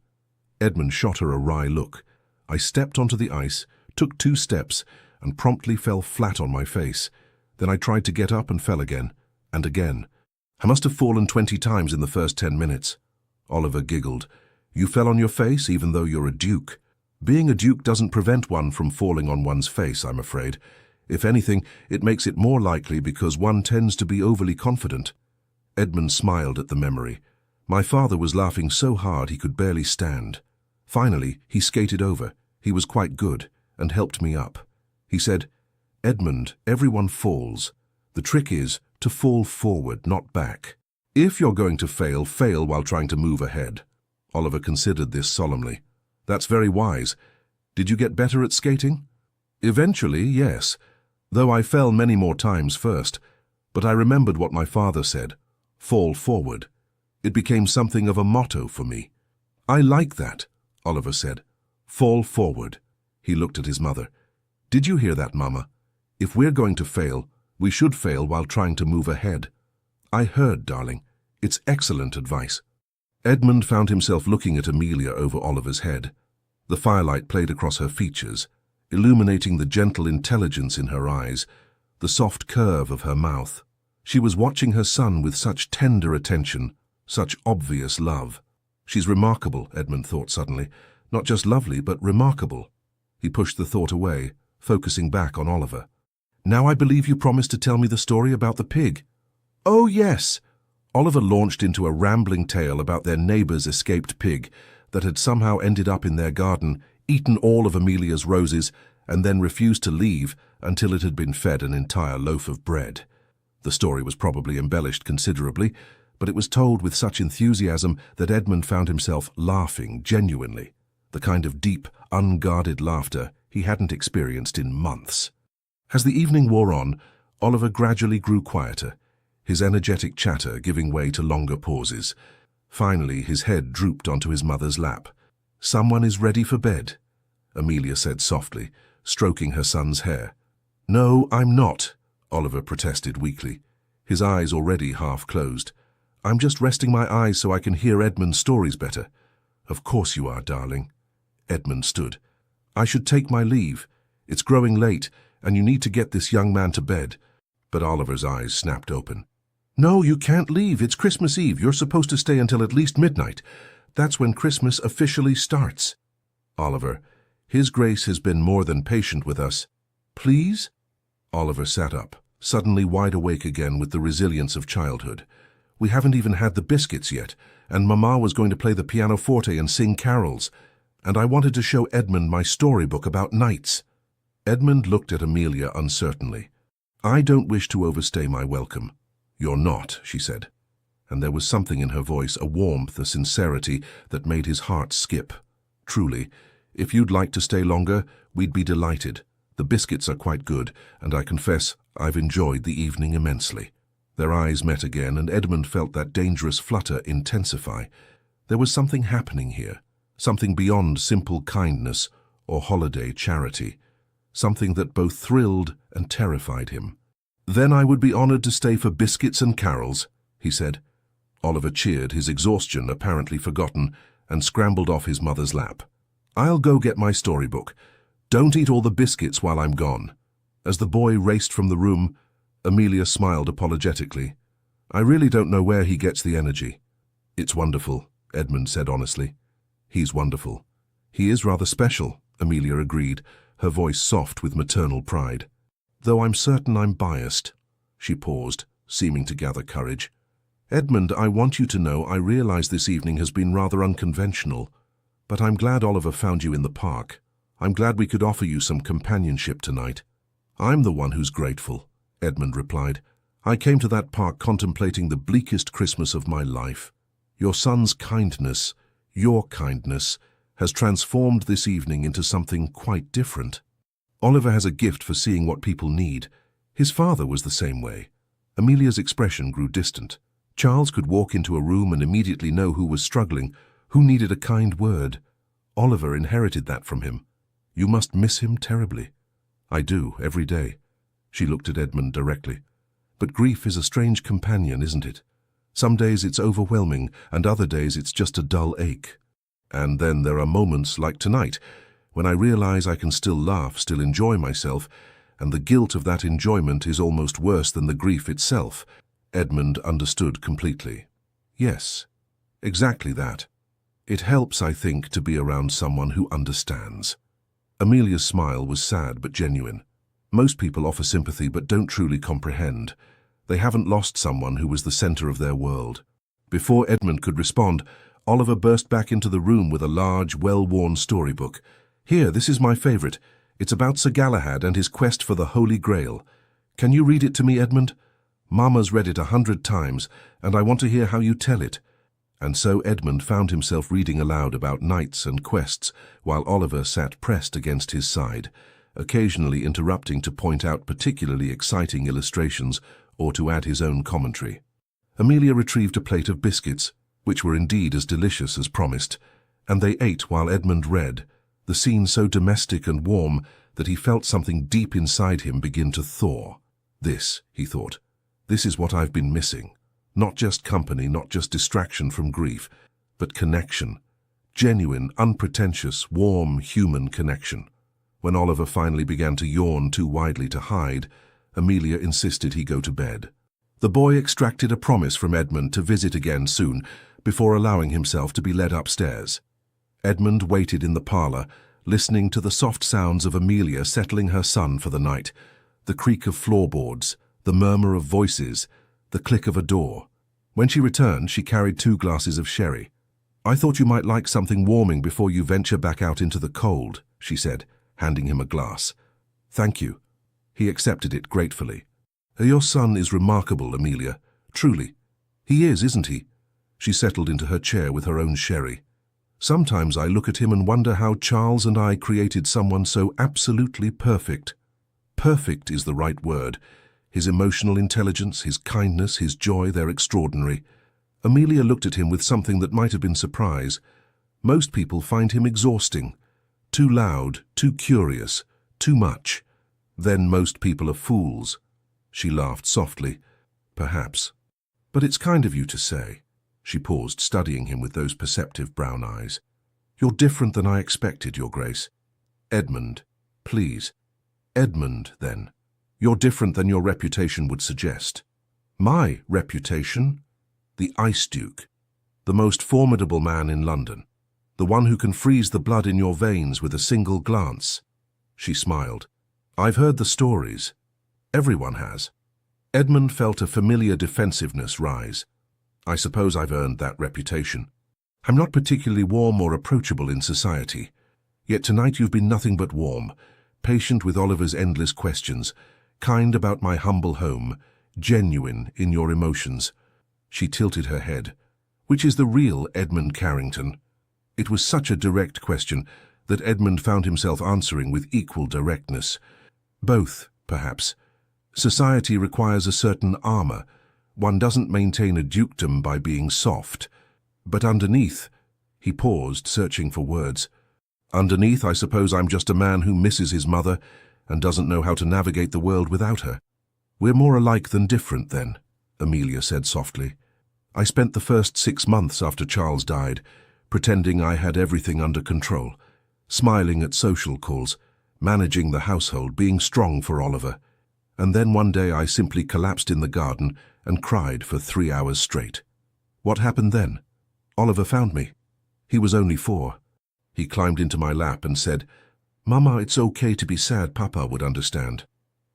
Edmund shot her a wry look. I stepped onto the ice, took 2 steps, and promptly fell flat on my face. Then I tried to get up and fell again, and again. I must have fallen 20 times in the first 10 minutes. Oliver giggled. You fell on your face even though you're a duke. Being a duke doesn't prevent one from falling on one's face, I'm afraid. If anything, it makes it more likely because one tends to be overly confident. Edmund smiled at the memory. My father was laughing so hard he could barely stand. Finally, he skated over. He was quite good and helped me up. He said, "Edmund, everyone falls. The trick is to fall forward, not back. If you're going to fail, fail while trying to move ahead." Oliver considered this solemnly. "That's very wise. Did you get better at skating?" "Eventually, yes, though I fell many more times first. But I remembered what my father said, fall forward. It became something of a motto for me." "I like that," Oliver said. "Fall forward." He looked at his mother. "Did you hear that, Mama? If we're going to fail, we should fail while trying to move ahead." "I heard, darling. It's excellent advice." Edmund found himself looking at Amelia over Oliver's head. The firelight played across her features, illuminating the gentle intelligence in her eyes, the soft curve of her mouth. She was watching her son with such tender attention, such obvious love. "She's remarkable," Edmund thought suddenly. "Not just lovely, but remarkable." He pushed the thought away, focusing back on Oliver. "Now I believe you promised to tell me the story about the pig." "Oh, yes." Oliver launched into a rambling tale about their neighbour's escaped pig that had somehow ended up in their garden, eaten all of Amelia's roses, and then refused to leave until it had been fed an entire loaf of bread. The story was probably embellished considerably, but it was told with such enthusiasm that Edmund found himself laughing genuinely, the kind of deep, unguarded laughter he hadn't experienced in months. As the evening wore on, Oliver gradually grew quieter, his energetic chatter giving way to longer pauses. Finally, his head drooped onto his mother's lap. "Someone is ready for bed," Amelia said softly, stroking her son's hair. "No, I'm not," Oliver protested weakly, his eyes already half closed. "I'm just resting my eyes so I can hear Edmund's stories better." "Of course you are, darling." Edmund stood. "I should take my leave. It's growing late, and you need to get this young man to bed." But Oliver's eyes snapped open. "No, you can't leave. It's Christmas Eve. You're supposed to stay until at least midnight. That's when Christmas officially starts." "Oliver, His Grace has been more than patient with us." "Please?" Oliver sat up, suddenly wide awake again with the resilience of childhood. "We haven't even had the biscuits yet, and Mama was going to play the pianoforte and sing carols, and I wanted to show Edmund my storybook about knights." Edmund looked at Amelia uncertainly. "I don't wish to overstay my welcome." "You're not," she said, and there was something in her voice, a warmth, a sincerity that made his heart skip. "Truly, if you'd like to stay longer, we'd be delighted. The biscuits are quite good, and I confess I've enjoyed the evening immensely." Their eyes met again, and Edmund felt that dangerous flutter intensify. There was something happening here, something beyond simple kindness or holiday charity, something that both thrilled and terrified him. "Then I would be honored to stay for biscuits and carols," he said. Oliver cheered, his exhaustion apparently forgotten, and scrambled off his mother's lap. "I'll go get my storybook. Don't eat all the biscuits while I'm gone." As the boy raced from the room, Amelia smiled apologetically. "I really don't know where he gets the energy." "It's wonderful," Edmund said honestly. "He's wonderful." "He is rather special," Amelia agreed, her voice soft with maternal pride. "Though I'm certain I'm biased." She paused, seeming to gather courage. "Edmund, I want you to know I realize this evening has been rather unconventional, but I'm glad Oliver found you in the park. I'm glad we could offer you some companionship tonight." "I'm the one who's grateful," Edmund replied. "I came to that park contemplating the bleakest Christmas of my life. Your son's kindness, your kindness, has transformed this evening into something quite different. Oliver has a gift for seeing what people need. His father was the same way." Amelia's expression grew distant. Charles could walk into a room and immediately know who was struggling, who needed a kind word. Oliver inherited that from him. "You must miss him terribly." "I do, every day." She looked at Edmund directly. "But grief is a strange companion, isn't it? Some days it's overwhelming, and other days it's just a dull ache. And then there are moments like tonight, when I realize I can still laugh, still enjoy myself, and the guilt of that enjoyment is almost worse than the grief itself." Edmund understood completely. "Yes, exactly that." It helps, I think, to be around someone who understands. Amelia's smile was sad but genuine. Most people offer sympathy but don't truly comprehend. They haven't lost someone who was the center of their world. Before Edmund could respond, Oliver burst back into the room with a large, well-worn storybook. "Here, this is my favorite. It's about Sir Galahad and his quest for the Holy Grail. Can you read it to me, Edmund? Mama's read it 100 times, and I want to hear how you tell it." And so Edmund found himself reading aloud about knights and quests, while Oliver sat pressed against his side, occasionally interrupting to point out particularly exciting illustrations or to add his own commentary. Amelia retrieved a plate of biscuits, which were indeed as delicious as promised, and they ate while Edmund read, the scene so domestic and warm that he felt something deep inside him begin to thaw. "This," he thought, "this is what I've been missing. Not just company, not just distraction from grief, but connection. Genuine, unpretentious, warm, human connection." When Oliver finally began to yawn too widely to hide, Amelia insisted he go to bed. The boy extracted a promise from Edmund to visit again soon, before allowing himself to be led upstairs. Edmund waited in the parlor, listening to the soft sounds of Amelia settling her son for the night, the creak of floorboards, the murmur of voices, the click of a door. When she returned, she carried 2 glasses of sherry. "I thought you might like something warming before you venture back out into the cold," she said, handing him a glass. "Thank you." He accepted it gratefully. "Your son is remarkable, Amelia. Truly. He is, isn't he?" She settled into her chair with her own sherry. "Sometimes I look at him and wonder how Charles and I created someone so absolutely perfect. Perfect is the right word. His emotional intelligence, his kindness, his joy, they're extraordinary." Amelia looked at him with something that might have been surprise. Most people find him exhausting. Too loud, too curious, too much. Then most people are fools. She laughed softly. "Perhaps. But it's kind of you to say." She paused, studying him with those perceptive brown eyes. "You're different than I expected, Your Grace." "Edmund, please." "Edmund, then. You're different than your reputation would suggest." "My reputation?" "The Ice Duke. The most formidable man in London. The one who can freeze the blood in your veins with a single glance." She smiled. "I've heard the stories. Everyone has." Edmund felt a familiar defensiveness rise. "I suppose I've earned that reputation. I'm not particularly warm or approachable in society. Yet tonight you've been nothing but warm, patient with Oliver's endless questions, kind about my humble home, genuine in your emotions." She tilted her head. "Which is the real Edmund Carrington?" It was such a direct question that Edmund found himself answering with equal directness. "Both, perhaps. Society requires a certain armor. One doesn't maintain a dukedom by being soft. But underneath—" He paused, searching for words. "Underneath, I suppose I'm just a man who misses his mother and doesn't know how to navigate the world without her." "We're more alike than different, then," Amelia said softly. "I spent the first 6 months after Charles died pretending I had everything under control, smiling at social calls, managing the household, being strong for Oliver. And then one day I simply collapsed in the garden and cried for 3 hours straight. What happened then? Oliver found me. He was only 4. He climbed into my lap and said, 'Mama, it's okay to be sad, Papa would understand.'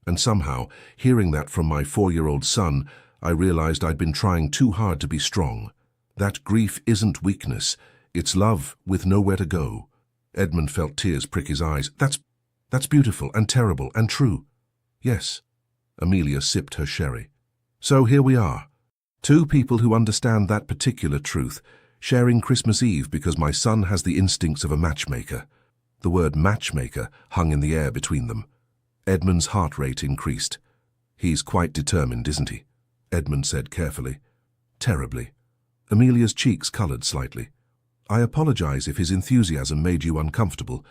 And somehow, hearing that from my 4-year-old son, I realized I'd been trying too hard to be strong. That grief isn't weakness, it's love with nowhere to go." Edmund felt tears prick his eyes. That's beautiful and terrible and true." "Yes." Amelia sipped her sherry. "So here we are. 2 people who understand that particular truth, sharing Christmas Eve because my son has the instincts of a matchmaker." The word matchmaker hung in the air between them. Edmund's heart rate increased. "He's quite determined, isn't he?" Edmund said carefully. "Terribly." Amelia's cheeks colored slightly. "I apologize if his enthusiasm made you uncomfortable.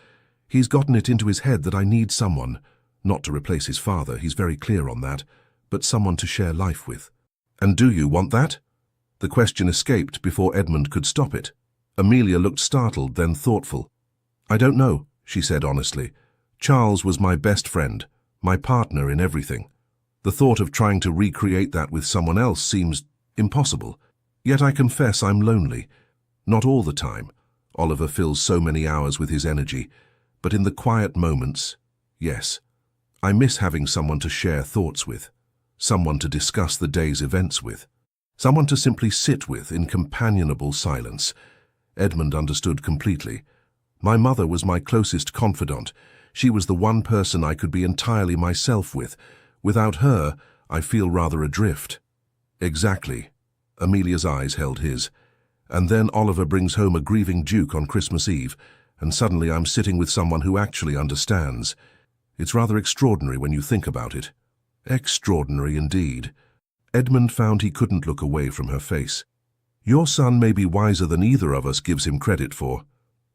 He's gotten it into his head that I need someone, not to replace his father, he's very clear on that, but someone to share life with." "And do you want that?" The question escaped before Edmund could stop it. Amelia looked startled, then thoughtful. "I don't know," she said honestly. "Charles was my best friend, my partner in everything. The thought of trying to recreate that with someone else seems impossible. Yet I confess I'm lonely. Not all the time. Oliver fills so many hours with his energy, but in the quiet moments, yes, I miss having someone to share thoughts with, someone to discuss the day's events with, someone to simply sit with in companionable silence. Edmund understood completely. My mother was my closest confidant. She was the one person I could be entirely myself with. Without her, I feel rather adrift. Exactly. Amelia's eyes held his. And then Oliver brings home a grieving duke on Christmas Eve, and suddenly I'm sitting with someone who actually understands. It's rather extraordinary when you think about it. Extraordinary indeed. Edmund found he couldn't look away from her face. Your son may be wiser than either of us gives him credit for.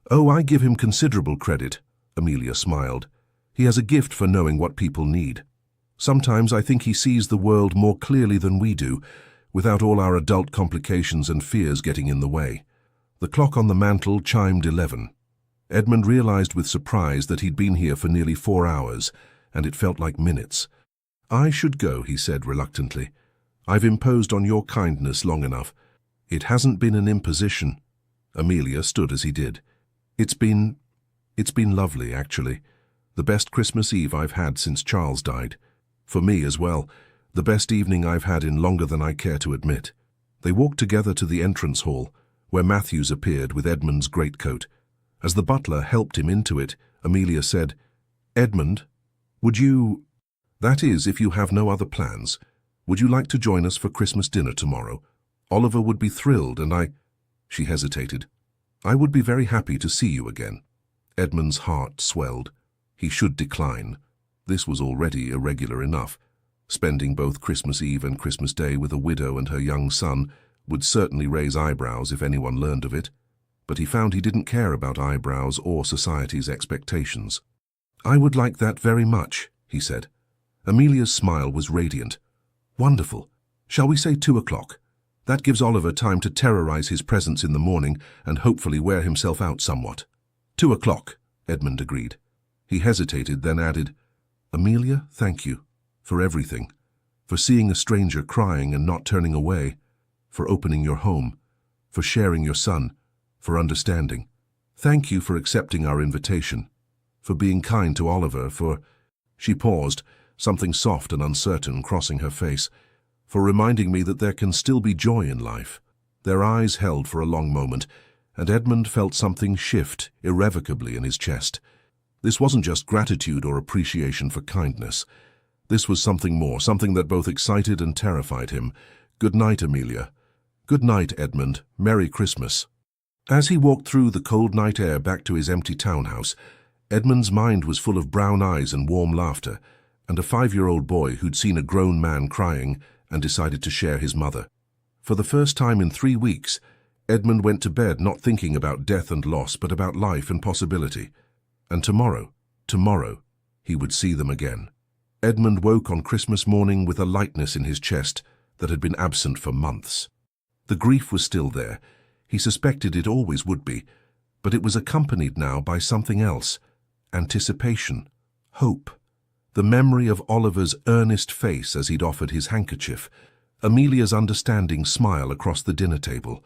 Oh, I give him considerable credit, Amelia smiled. He has a gift for knowing what people need. Sometimes I think he sees the world more clearly than we do, without all our adult complications and fears getting in the way. The clock on the mantel chimed 11. Edmund realized with surprise that he'd been here for nearly 4 hours, and it felt like minutes. I should go, he said reluctantly. I've imposed on your kindness long enough. It hasn't been an imposition. Amelia stood as he did. It's been lovely, actually. The best Christmas Eve I've had since Charles died. For me as well, the best evening I've had in longer than I care to admit. They walked together to the entrance hall, where Matthews appeared with Edmund's greatcoat. As the butler helped him into it, Amelia said, Edmund, would you... That is, if you have no other plans, would you like to join us for Christmas dinner tomorrow? Oliver would be thrilled, and I... She hesitated. I would be very happy to see you again. Edmund's heart swelled. He should decline. This was already irregular enough. Spending both Christmas Eve and Christmas Day with a widow and her young son would certainly raise eyebrows if anyone learned of it. But he found he didn't care about eyebrows or society's expectations. I would like that very much, he said. Amelia's smile was radiant. Wonderful. Shall we say 2 o'clock? That gives Oliver time to terrorize his presence in the morning and hopefully wear himself out somewhat. 2 o'clock, Edmund agreed. He hesitated, then added, Amelia, thank you. For everything. For seeing a stranger crying and not turning away. For opening your home. For sharing your son. For understanding. Thank you for accepting our invitation. For being kind to Oliver, for... She paused, something soft and uncertain crossing her face. For reminding me that there can still be joy in life. Their eyes held for a long moment, and Edmund felt something shift irrevocably in his chest. This wasn't just gratitude or appreciation for kindness. This was something more, something that both excited and terrified him. Good night, Amelia. Good night, Edmund. Merry Christmas. As he walked through the cold night air back to his empty townhouse, Edmund's mind was full of brown eyes and warm laughter, and a 5-year-old boy who'd seen a grown man crying and decided to share his mother. For the first time in 3 weeks, Edmund went to bed not thinking about death and loss, but about life and possibility. And tomorrow, he would see them again. Edmund woke on Christmas morning with a lightness in his chest that had been absent for months. The grief was still there. He suspected it always would be, but it was accompanied now by something else. Anticipation. Hope. The memory of Oliver's earnest face as he'd offered his handkerchief. Amelia's understanding smile across the dinner table.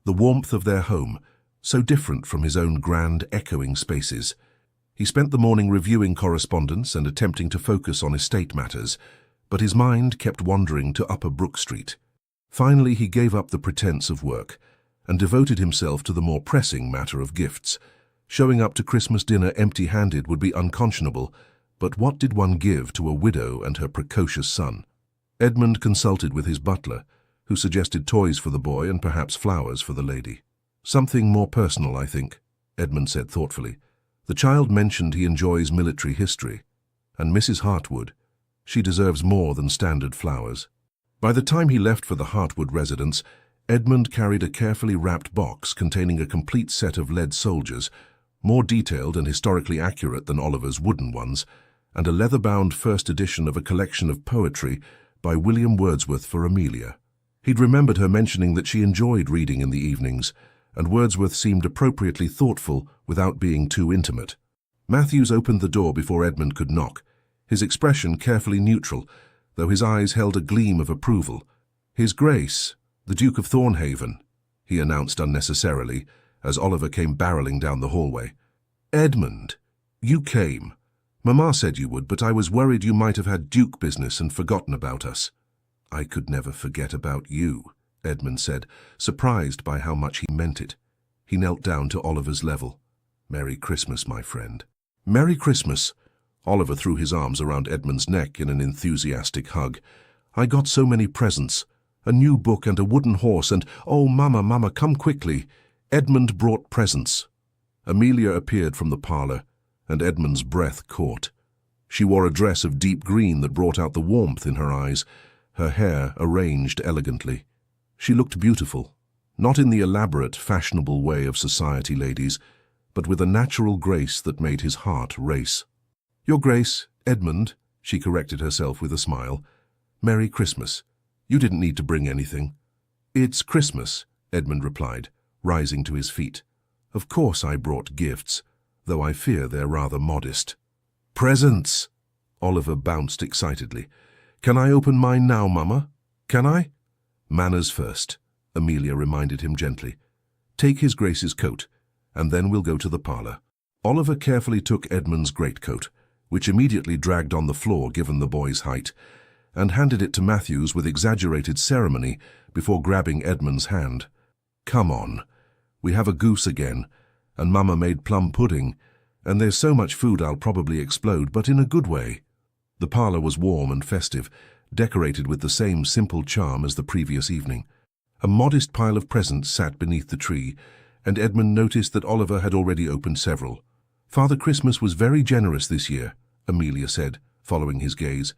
The warmth of their home, so different from his own grand, echoing spaces. He spent the morning reviewing correspondence and attempting to focus on estate matters, but his mind kept wandering to Upper Brook Street. Finally, he gave up the pretense of work and devoted himself to the more pressing matter of gifts. Showing up to Christmas dinner empty-handed would be unconscionable, but what did one give to a widow and her precocious son? Edmund consulted with his butler, who suggested toys for the boy and perhaps flowers for the lady. Something more personal, I think, Edmund said thoughtfully. The child mentioned he enjoys military history, and Mrs. Hartwood, she deserves more than standard flowers. By the time he left for the Hartwood residence, Edmund carried a carefully wrapped box containing a complete set of lead soldiers, more detailed and historically accurate than Oliver's wooden ones, and a leather-bound first edition of a collection of poetry by William Wordsworth for Amelia. He'd remembered her mentioning that she enjoyed reading in the evenings, and Wordsworth seemed appropriately thoughtful without being too intimate. Matthews opened the door before Edmund could knock, his expression carefully neutral, though his eyes held a gleam of approval. His Grace, the Duke of Thornhaven, he announced unnecessarily, as Oliver came barreling down the hallway. "Edmund, you came. Mamma said you would, but I was worried you might have had Duke business and forgotten about us." "I could never forget about you," Edmund said, surprised by how much he meant it. He knelt down to Oliver's level. "Merry Christmas, my friend." "Merry Christmas." Oliver threw his arms around Edmund's neck in an enthusiastic hug. "I got so many presents. A new book and a wooden horse and, oh, Mama, come quickly." Edmund brought presents. Amelia appeared from the parlour, and Edmund's breath caught. She wore a dress of deep green that brought out the warmth in her eyes, her hair arranged elegantly. She looked beautiful, not in the elaborate, fashionable way of society ladies, but with a natural grace that made his heart race. "Your Grace, Edmund," she corrected herself with a smile. "Merry Christmas. You didn't need to bring anything." "It's Christmas," Edmund replied, rising to his feet. "Of course I brought gifts, though I fear they're rather modest." "Presents!" Oliver bounced excitedly. "Can I open mine now, Mama? Can I?" "Manners first," Amelia reminded him gently. "Take his Grace's coat, and then we'll go to the parlour." Oliver carefully took Edmund's greatcoat, which immediately dragged on the floor given the boy's height, and handed it to Matthews with exaggerated ceremony before grabbing Edmund's hand. "Come on. We have a goose again, and Mama made plum pudding, and there's so much food I'll probably explode, but in a good way." The parlour was warm and festive, decorated with the same simple charm as the previous evening. A modest pile of presents sat beneath the tree, and Edmund noticed that Oliver had already opened several. "Father Christmas was very generous this year," Amelia said, following his gaze,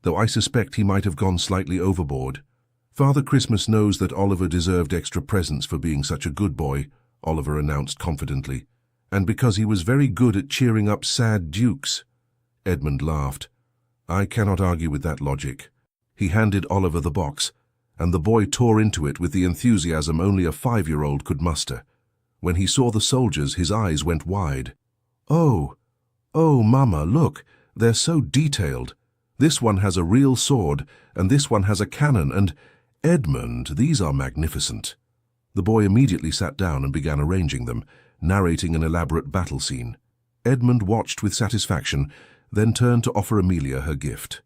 "though I suspect he might have gone slightly overboard." "Father Christmas knows that Oliver deserved extra presents for being such a good boy," Oliver announced confidently, "and because he was very good at cheering up sad dukes." Edmund laughed. "I cannot argue with that logic." He handed Oliver the box, and the boy tore into it with the enthusiasm only a 5-year-old could muster. When he saw the soldiers, his eyes went wide. Oh, Mama, look, they're so detailed. This one has a real sword, and this one has a cannon, and Edmund, these are magnificent." The boy immediately sat down and began arranging them, narrating an elaborate battle scene. Edmund watched with satisfaction, then turned to offer Amelia her gift.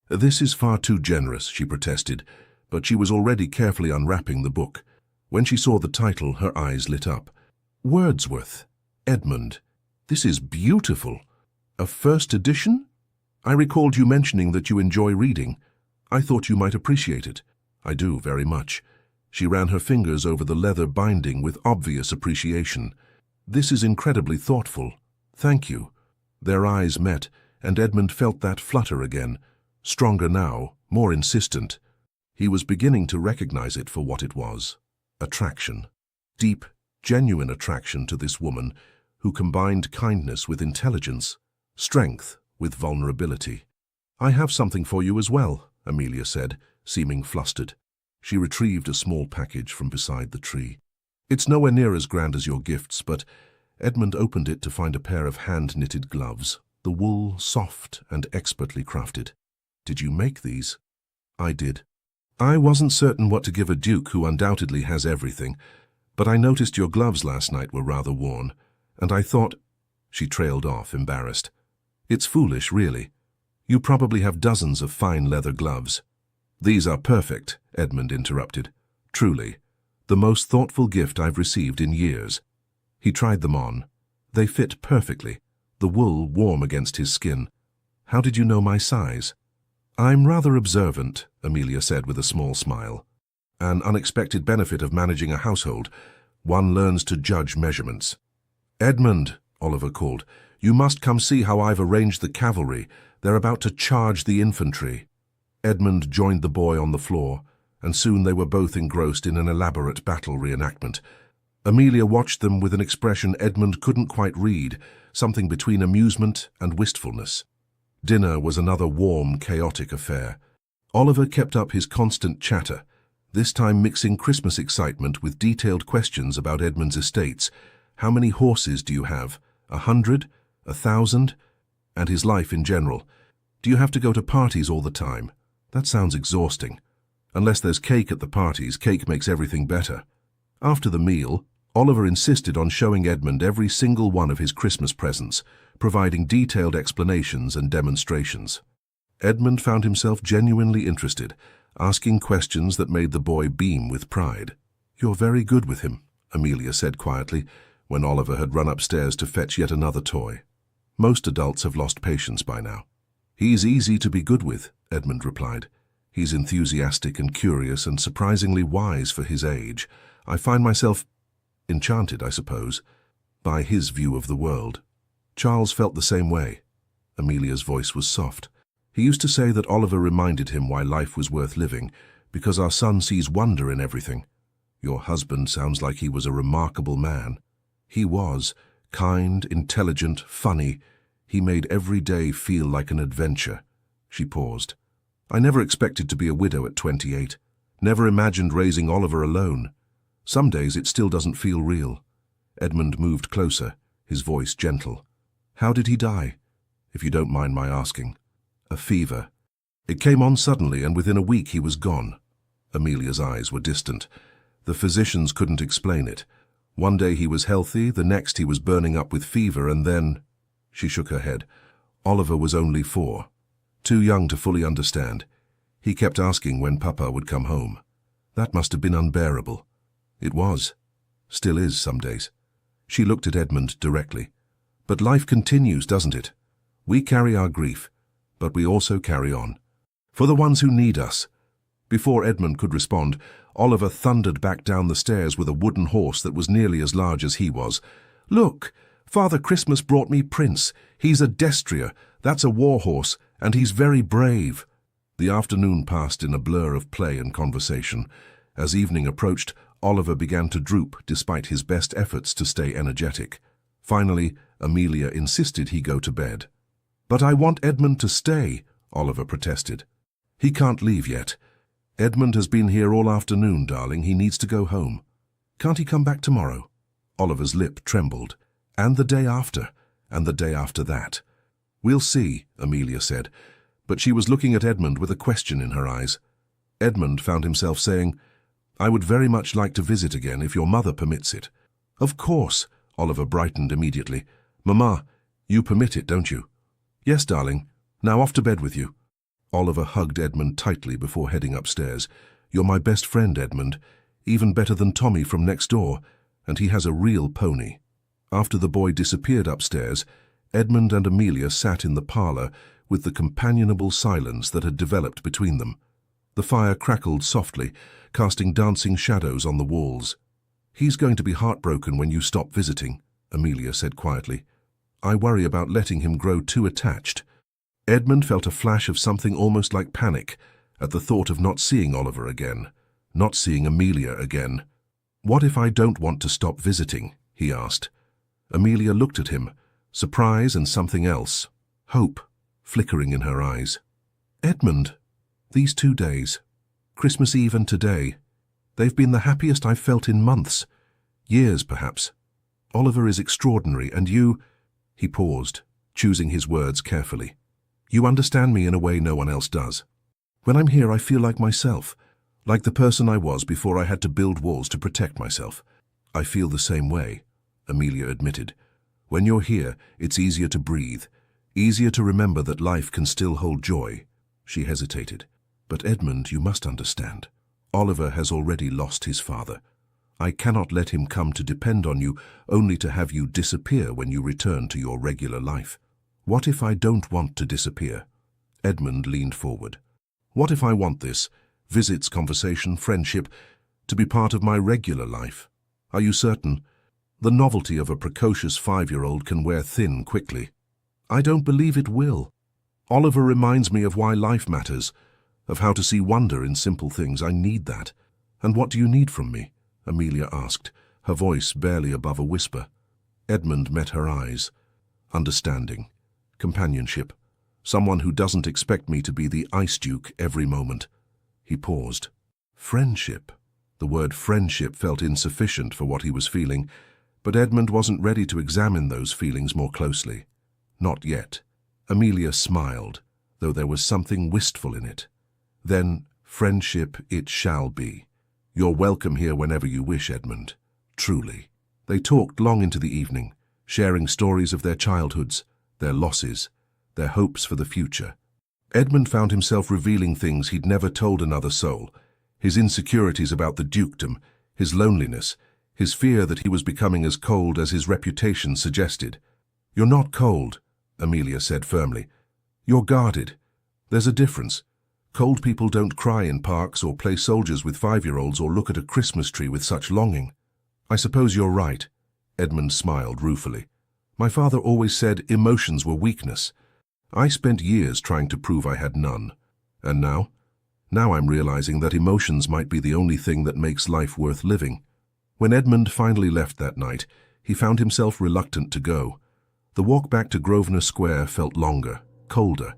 "This is far too generous," she protested, but she was already carefully unwrapping the book. When she saw the title, her eyes lit up. "Wordsworth. Edmund, this is beautiful. A first edition? I recalled you mentioning that you enjoy reading. I thought you might appreciate it." "I do, very much." She ran her fingers over the leather binding with obvious appreciation. "This is incredibly thoughtful. Thank you." Their eyes met, and Edmund felt that flutter again, stronger now, more insistent. He was beginning to recognize it for what it was. Attraction. Deep, genuine attraction to this woman who combined kindness with intelligence, strength with vulnerability. "I have something for you as well," Amelia said, seeming flustered. She retrieved a small package from beside the tree. "It's nowhere near as grand as your gifts, but..." Edmund opened it to find a pair of hand-knitted gloves, the wool soft and expertly crafted. "Did you make these?" "I did. I wasn't certain what to give a duke who undoubtedly has everything, but I noticed your gloves last night were rather worn, and I thought..." She trailed off, embarrassed. "It's foolish, really. You probably have dozens of fine leather gloves." "These are perfect," Edmund interrupted. "Truly, the most thoughtful gift I've received in years." He tried them on. They fit perfectly, the wool warm against his skin. "How did you know my size?" "I'm rather observant," Amelia said with a small smile. "An unexpected benefit of managing a household. One learns to judge measurements." "Edmund," Oliver called, "you must come see how I've arranged the cavalry. They're about to charge the infantry." Edmund joined the boy on the floor, and soon they were both engrossed in an elaborate battle reenactment. Amelia watched them with an expression Edmund couldn't quite read, something between amusement and wistfulness. Dinner was another warm, chaotic affair. Oliver kept up his constant chatter, this time mixing Christmas excitement with detailed questions about Edmund's estates. How many horses do you have? 100? 1,000? And his life in general. Do you have to go to parties all the time? That sounds exhausting. Unless there's cake at the parties, cake makes everything better. After the meal, Oliver insisted on showing Edmund every single one of his Christmas presents, providing detailed explanations and demonstrations. Edmund found himself genuinely interested, asking questions that made the boy beam with pride. "You're very good with him," Amelia said quietly, when Oliver had run upstairs to fetch yet another toy. "Most adults have lost patience by now." "He's easy to be good with," Edmund replied. "He's enthusiastic and curious and surprisingly wise for his age. I find myself enchanted, I suppose, by his view of the world." Charles felt the same way. Amelia's voice was soft. "He used to say that Oliver reminded him why life was worth living, because our son sees wonder in everything. Your husband sounds like he was a remarkable man." "He was. Kind, intelligent, funny. He made every day feel like an adventure." She paused. "I never expected to be a widow at 28. Never imagined raising Oliver alone. Some days it still doesn't feel real." Edmund moved closer, his voice gentle. "How did he die, if you don't mind my asking?" "A fever. It came on suddenly, and within a week he was gone." Amelia's eyes were distant. "The physicians couldn't explain it. One day he was healthy, the next he was burning up with fever, and then—" She shook her head. "Oliver was only 4. Too young to fully understand. He kept asking when Papa would come home. That must have been unbearable." "It was. Still is some days." She looked at Edmund directly. "But life continues, doesn't it? We carry our grief, but we also carry on. For the ones who need us." Before Edmund could respond, Oliver thundered back down the stairs with a wooden horse that was nearly as large as he was. "Look! Father Christmas brought me Prince. He's a destrier. That's a war horse, and he's very brave." The afternoon passed in a blur of play and conversation. As evening approached, Oliver began to droop despite his best efforts to stay energetic. Finally, Amelia insisted he go to bed. "But I want Edmund to stay," Oliver protested. "He can't leave yet. Edmund has been here all afternoon, darling. He needs to go home." "Can't he come back tomorrow?" Oliver's lip trembled. "And the day after, and the day after that." "We'll see," Amelia said, but she was looking at Edmund with a question in her eyes. Edmund found himself saying, "I would very much like to visit again if your mother permits it." "Of course," Oliver brightened immediately. "Mamma, you permit it, don't you?" "Yes, darling. Now off to bed with you." Oliver hugged Edmund tightly before heading upstairs. "You're my best friend, Edmund, even better than Tommy from next door, and he has a real pony." After the boy disappeared upstairs, Edmund and Amelia sat in the parlour with the companionable silence that had developed between them. The fire crackled softly, casting dancing shadows on the walls. "He's going to be heartbroken when you stop visiting," Amelia said quietly. "I worry about letting him grow too attached." Edmund felt a flash of something almost like panic at the thought of not seeing Oliver again, not seeing Amelia again. "What if I don't want to stop visiting?" he asked. Amelia looked at him, surprise and something else, hope, flickering in her eyes. "Edmund, these 2 days, Christmas Eve and today, they've been the happiest I've felt in months, years perhaps. Oliver is extraordinary, and you—" He paused, choosing his words carefully. "You understand me in a way no one else does. When I'm here I feel like myself, like the person I was before I had to build walls to protect myself." "I feel the same way," Amelia admitted. "When you're here, it's easier to breathe, easier to remember that life can still hold joy." She hesitated. "But Edmund, you must understand. Oliver has already lost his father. I cannot let him come to depend on you only to have you disappear when you return to your regular life. What if I don't want to disappear?" Edmund leaned forward. "What if I want this, visits, conversation, friendship, to be part of my regular life? Are you certain? The novelty of a precocious 5-year-old can wear thin quickly." "I don't believe it will. Oliver reminds me of why life matters, of how to see wonder in simple things. I need that." "And what do you need from me?" Amelia asked, her voice barely above a whisper. Edmund met her eyes. "Understanding. Companionship. Someone who doesn't expect me to be the ice duke every moment." He paused. "Friendship." The word friendship felt insufficient for what he was feeling, but Edmund wasn't ready to examine those feelings more closely. Not yet. Amelia smiled, though there was something wistful in it. "Then, friendship it shall be. You're welcome here whenever you wish, Edmund. Truly." They talked long into the evening, sharing stories of their childhoods, their losses, their hopes for the future. Edmund found himself revealing things he'd never told another soul, his insecurities about the dukedom, his loneliness, his fear that he was becoming as cold as his reputation suggested. "You're not cold," Amelia said firmly. "You're guarded. There's a difference. Cold people don't cry in parks or play soldiers with 5-year-olds or look at a Christmas tree with such longing." "I suppose you're right," Edmund smiled ruefully. "My father always said emotions were weakness. I spent years trying to prove I had none. And now? Now I'm realizing that emotions might be the only thing that makes life worth living." When Edmund finally left that night, he found himself reluctant to go. The walk back to Grosvenor Square felt longer, colder.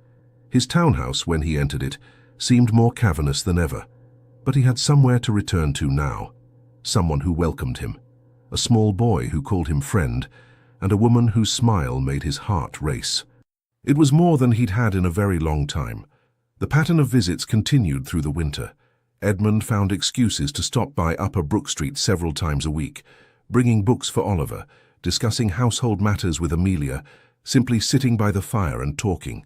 His townhouse, when he entered it, seemed more cavernous than ever. But he had somewhere to return to now. Someone who welcomed him. A small boy who called him friend, and a woman whose smile made his heart race. It was more than he'd had in a very long time. The pattern of visits continued through the winter. Edmund found excuses to stop by Upper Brook Street several times a week, bringing books for Oliver, discussing household matters with Amelia, simply sitting by the fire and talking.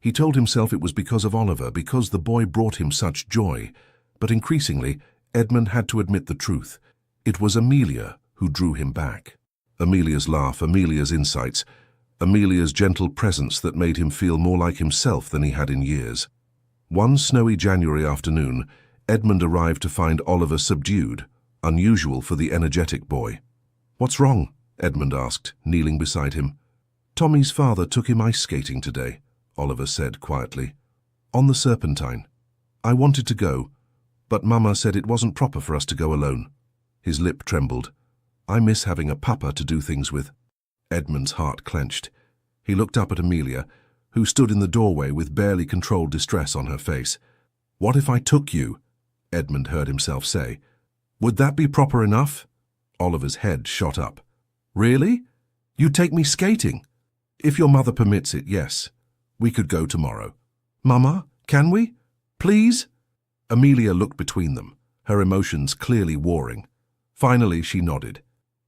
He told himself it was because of Oliver, because the boy brought him such joy. But increasingly, Edmund had to admit the truth. It was Amelia who drew him back. Amelia's laugh, Amelia's insights, Amelia's gentle presence that made him feel more like himself than he had in years. One snowy January afternoon, Edmund arrived to find Oliver subdued, unusual for the energetic boy. "What's wrong?" Edmund asked, kneeling beside him. "Tommy's father took him ice skating today," Oliver said quietly. "On the Serpentine. I wanted to go, but Mama said it wasn't proper for us to go alone." His lip trembled. "I miss having a papa to do things with." Edmund's heart clenched. He looked up at Amelia, who stood in the doorway with barely controlled distress on her face. "What if I took you?" Edmund heard himself say. "Would that be proper enough?" Oliver's head shot up. "Really? You'd take me skating?" "If your mother permits it, yes. We could go tomorrow." "Mama, can we? Please?" Amelia looked between them, her emotions clearly warring. Finally, she nodded.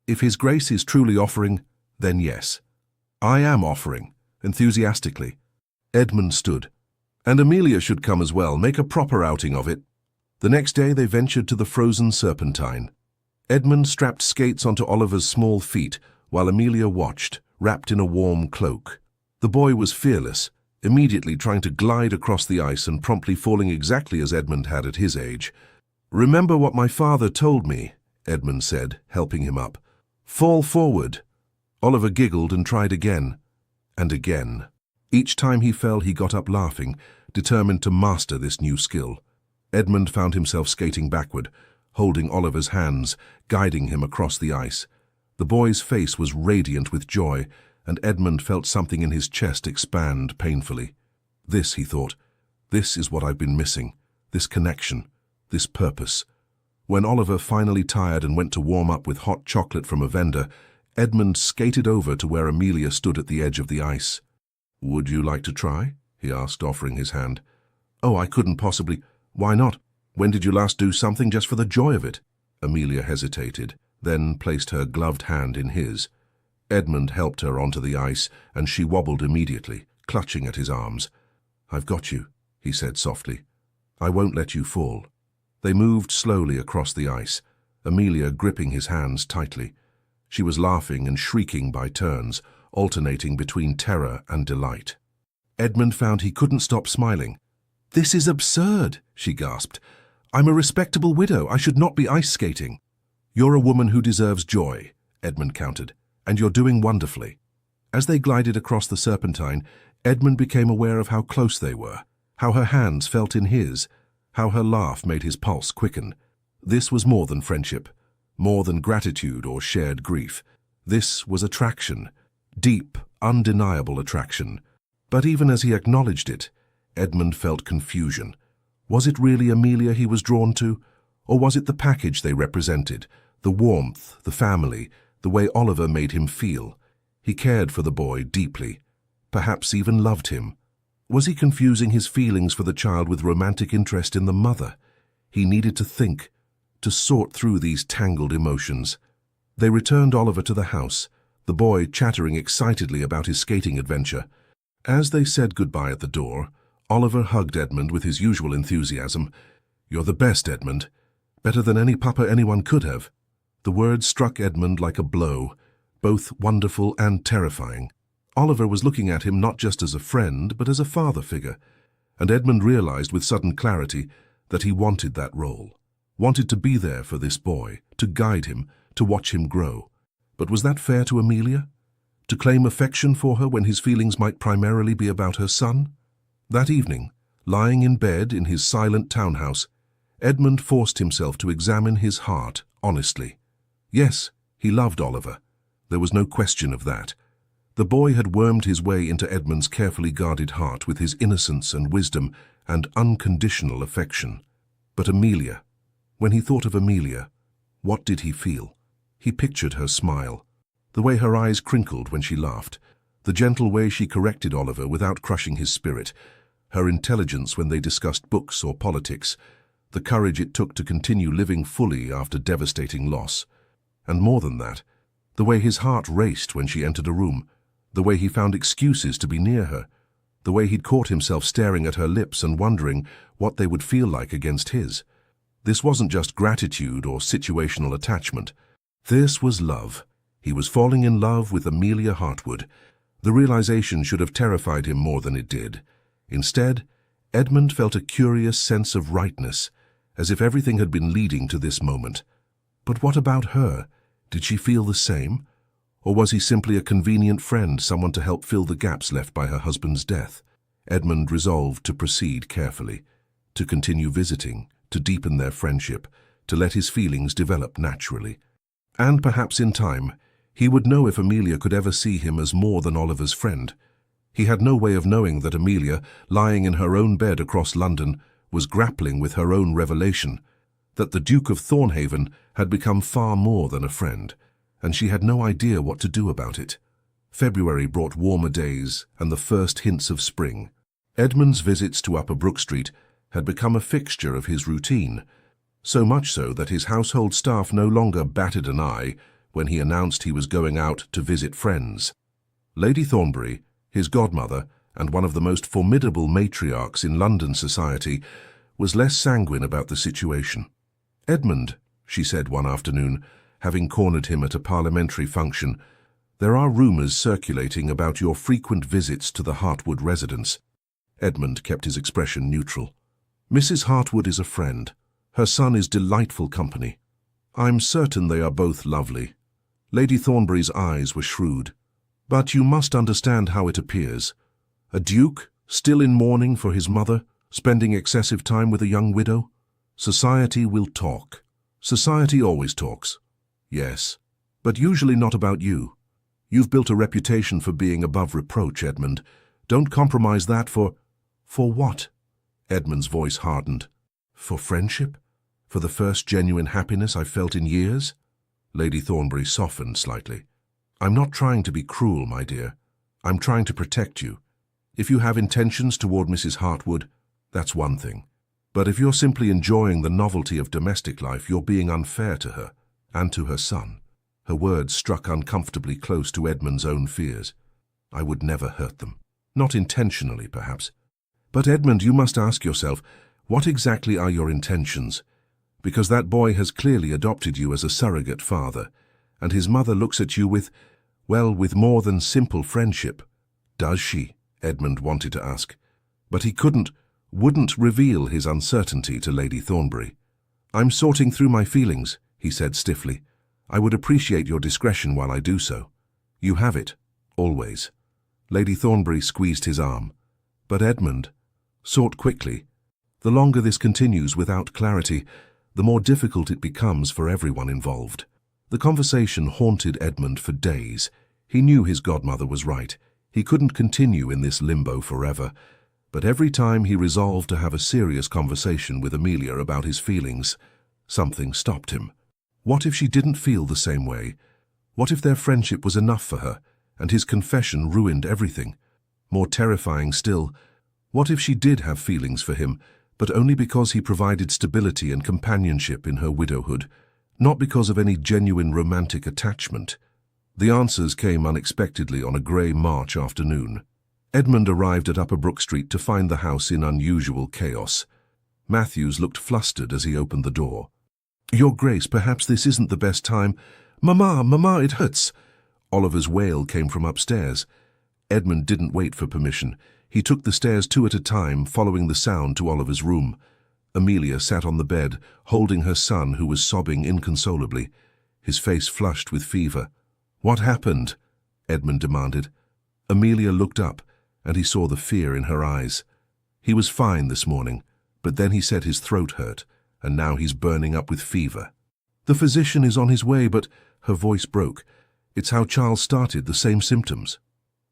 "If His Grace is truly offering, then yes." "I am offering," enthusiastically. Edmund stood. "And Amelia should come as well, make a proper outing of it." The next day they ventured to the frozen Serpentine. Edmund strapped skates onto Oliver's small feet while Amelia watched, wrapped in a warm cloak. The boy was fearless, immediately trying to glide across the ice and promptly falling exactly as Edmund had at his age. "Remember what my father told me," Edmund said, helping him up. "Fall forward." Oliver giggled and tried again, and again. Each time he fell, he got up laughing, determined to master this new skill. Edmund found himself skating backward, holding Oliver's hands, guiding him across the ice. The boy's face was radiant with joy, and Edmund felt something in his chest expand painfully. "This," he thought, "this is what I've been missing, this connection, this purpose." When Oliver finally tired and went to warm up with hot chocolate from a vendor, Edmund skated over to where Amelia stood at the edge of the ice. "Would you like to try?" he asked, offering his hand. "Oh, I couldn't possibly. Why not? When did you last do something just for the joy of it?" Amelia hesitated, then placed her gloved hand in his. Edmund helped her onto the ice, and she wobbled immediately, clutching at his arms. "I've got you," he said softly. "I won't let you fall." They moved slowly across the ice, Amelia gripping his hands tightly. She was laughing and shrieking by turns, alternating between terror and delight. Edmund found he couldn't stop smiling. "This is absurd," she gasped. "I'm a respectable widow. I should not be ice skating." "You're a woman who deserves joy," Edmund countered, "and you're doing wonderfully." As they glided across the Serpentine, Edmund became aware of how close they were, how her hands felt in his, how her laugh made his pulse quicken. This was more than friendship, more than gratitude or shared grief. This was attraction, deep, undeniable attraction. But even as he acknowledged it, Edmund felt confusion. Was it really Amelia he was drawn to? Or was it the package they represented, the warmth, the family, the way Oliver made him feel? He cared for the boy deeply, perhaps even loved him. Was he confusing his feelings for the child with romantic interest in the mother? He needed to think, to sort through these tangled emotions. They returned Oliver to the house, the boy chattering excitedly about his skating adventure. As they said goodbye at the door, Oliver hugged Edmund with his usual enthusiasm. "You're the best, Edmund. Better than any papa anyone could have." The words struck Edmund like a blow, both wonderful and terrifying. Oliver was looking at him not just as a friend, but as a father figure, and Edmund realized with sudden clarity that he wanted that role, wanted to be there for this boy, to guide him, to watch him grow. But was that fair to Amelia? To claim affection for her when his feelings might primarily be about her son? That evening, lying in bed in his silent townhouse, Edmund forced himself to examine his heart honestly. Yes, he loved Oliver. There was no question of that. The boy had wormed his way into Edmund's carefully guarded heart with his innocence and wisdom and unconditional affection. But Amelia, when he thought of Amelia, what did he feel? He pictured her smile, the way her eyes crinkled when she laughed, the gentle way she corrected Oliver without crushing his spirit, her intelligence when they discussed books or politics, the courage it took to continue living fully after devastating loss. And more than that, the way his heart raced when she entered a room, the way he found excuses to be near her, the way he'd caught himself staring at her lips and wondering what they would feel like against his. This wasn't just gratitude or situational attachment. This was love. He was falling in love with Amelia Hartwood. The realization should have terrified him more than it did. Instead, Edmund felt a curious sense of rightness, as if everything had been leading to this moment. But what about her? Did she feel the same? Or was he simply a convenient friend, someone to help fill the gaps left by her husband's death? Edmund resolved to proceed carefully, to continue visiting, to deepen their friendship, to let his feelings develop naturally. And perhaps in time, he would know if Amelia could ever see him as more than Oliver's friend. He had no way of knowing that Amelia, lying in her own bed across London, was grappling with her own revelation, that the Duke of Thornhaven had become far more than a friend, and she had no idea what to do about it. February brought warmer days and the first hints of spring. Edmund's visits to Upper Brook Street had become a fixture of his routine, so much so that his household staff no longer batted an eye when he announced he was going out to visit friends. Lady Thornbury, his godmother, and one of the most formidable matriarchs in London society, was less sanguine about the situation. "Edmund," she said one afternoon, having cornered him at a parliamentary function, "there are rumours circulating about your frequent visits to the Hartwood residence." Edmund kept his expression neutral. "Mrs. Hartwood is a friend. Her son is delightful company. I'm certain they are both lovely." Lady Thornbury's eyes were shrewd. "But you must understand how it appears. A duke, still in mourning for his mother, spending excessive time with a young widow? Society will talk. Society always talks. Yes, but usually not about you. You've built a reputation for being above reproach, Edmund. Don't compromise that for... For what?" Edmund's voice hardened. "For friendship? For the first genuine happiness I've felt in years?" Lady Thornbury softened slightly. "I'm not trying to be cruel, my dear. I'm trying to protect you. If you have intentions toward Mrs. Hartwood, that's one thing. But if you're simply enjoying the novelty of domestic life, you're being unfair to her, and to her son." Her words struck uncomfortably close to Edmund's own fears. "I would never hurt them. Not intentionally, perhaps. But Edmund, you must ask yourself, what exactly are your intentions? Because that boy has clearly adopted you as a surrogate father, and his mother looks at you with, well, with more than simple friendship." "Does she?" Edmund wanted to ask. But he wouldn't reveal his uncertainty to Lady Thornbury. "I'm sorting through my feelings," he said stiffly. "I would appreciate your discretion while I do so." "You have it, always." Lady Thornbury squeezed his arm. But Edmund, sort quickly. The longer this continues without clarity, the more difficult it becomes for everyone involved. The conversation haunted Edmund for days. He knew his godmother was right. He couldn't continue in this limbo forever. But every time he resolved to have a serious conversation with Amelia about his feelings, something stopped him. What if she didn't feel the same way? What if their friendship was enough for her, and his confession ruined everything? More terrifying still, what if she did have feelings for him, but only because he provided stability and companionship in her widowhood, not because of any genuine romantic attachment. The answers came unexpectedly on a grey March afternoon. Edmund arrived at Upper Brook Street to find the house in unusual chaos. Matthews looked flustered as he opened the door. "Your Grace, perhaps this isn't the best time." Mama, it hurts." Oliver's wail came from upstairs. Edmund didn't wait for permission. He took the stairs 2 at a time, following the sound to Oliver's room. Amelia sat on the bed, holding her son, who was sobbing inconsolably, his face flushed with fever. "What happened?" Edmund demanded. Amelia looked up, and he saw the fear in her eyes. "He was fine this morning, but then he said his throat hurt, and now he's burning up with fever." "The physician is on his way, but—" Her voice broke. "It's how Charles started, the same symptoms."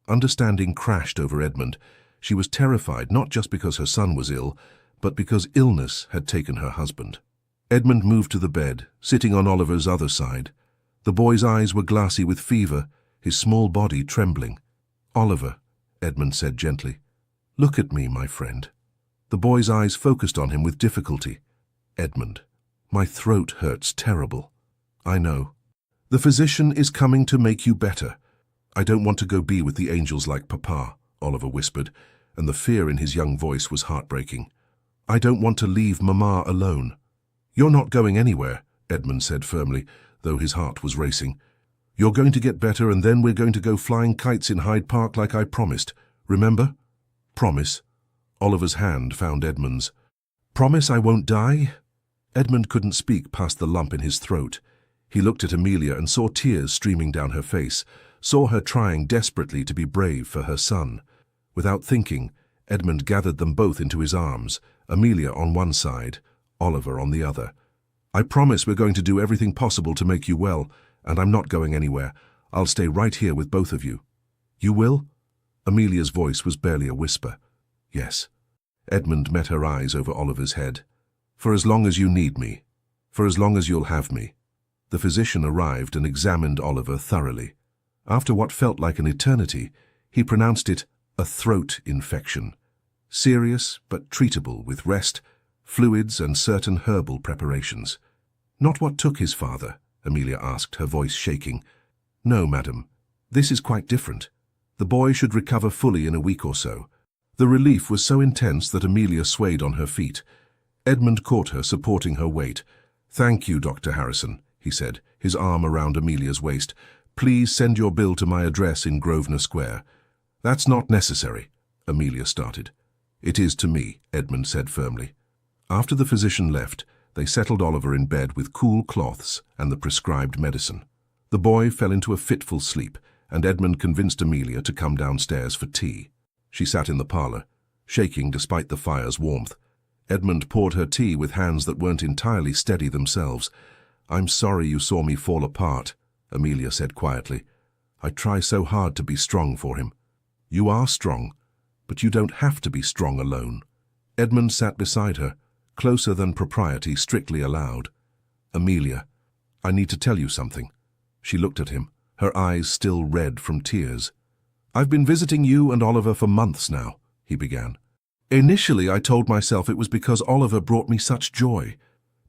Understanding crashed over Edmund. She was terrified, not just because her son was ill, but because illness had taken her husband. Edmund moved to the bed, sitting on Oliver's other side. The boy's eyes were glassy with fever, his small body trembling. "Oliver," Edmund said gently, "look at me, my friend." The boy's eyes focused on him with difficulty. "Edmund, my throat hurts terrible." "I know. The physician is coming to make you better." "I don't want to go be with the angels like Papa," Oliver whispered, and the fear in his young voice was heartbreaking. "I don't want to leave Mama alone." "You're not going anywhere," Edmund said firmly, though his heart was racing. "You're going to get better, and then we're going to go flying kites in Hyde Park like I promised. Remember?" "Promise?" Oliver's hand found Edmund's. "Promise I won't die?" Edmund couldn't speak past the lump in his throat. He looked at Amelia and saw tears streaming down her face, saw her trying desperately to be brave for her son. Without thinking, Edmund gathered them both into his arms, Amelia on one side, Oliver on the other. "I promise we're going to do everything possible to make you well, and I'm not going anywhere. I'll stay right here with both of you." "You will?" Amelia's voice was barely a whisper. "Yes." Edmund met her eyes over Oliver's head. "For as long as you need me. For as long as you'll have me." The physician arrived and examined Oliver thoroughly. After what felt like an eternity, he pronounced it a throat infection. Serious but treatable with rest, fluids and certain herbal preparations. "Not what took his father?" Amelia asked, her voice shaking. "No, madam. This is quite different. The boy should recover fully in a week or so." The relief was so intense that Amelia swayed on her feet. Edmund caught her, supporting her weight. "Thank you, Dr. Harrison," he said, his arm around Amelia's waist. "Please send your bill to my address in Grosvenor Square." "That's not necessary," Amelia started. "It is to me," Edmund said firmly. After the physician left, they settled Oliver in bed with cool cloths and the prescribed medicine. The boy fell into a fitful sleep, and Edmund convinced Amelia to come downstairs for tea. She sat in the parlour, shaking despite the fire's warmth. Edmund poured her tea with hands that weren't entirely steady themselves. "I'm sorry you saw me fall apart," Amelia said quietly. "I try so hard to be strong for him." "You are strong, but you don't have to be strong alone." Edmund sat beside her, closer than propriety strictly allowed. "Amelia, I need to tell you something." She looked at him, her eyes still red from tears. "I've been visiting you and Oliver for months now," he began. "Initially I told myself it was because Oliver brought me such joy,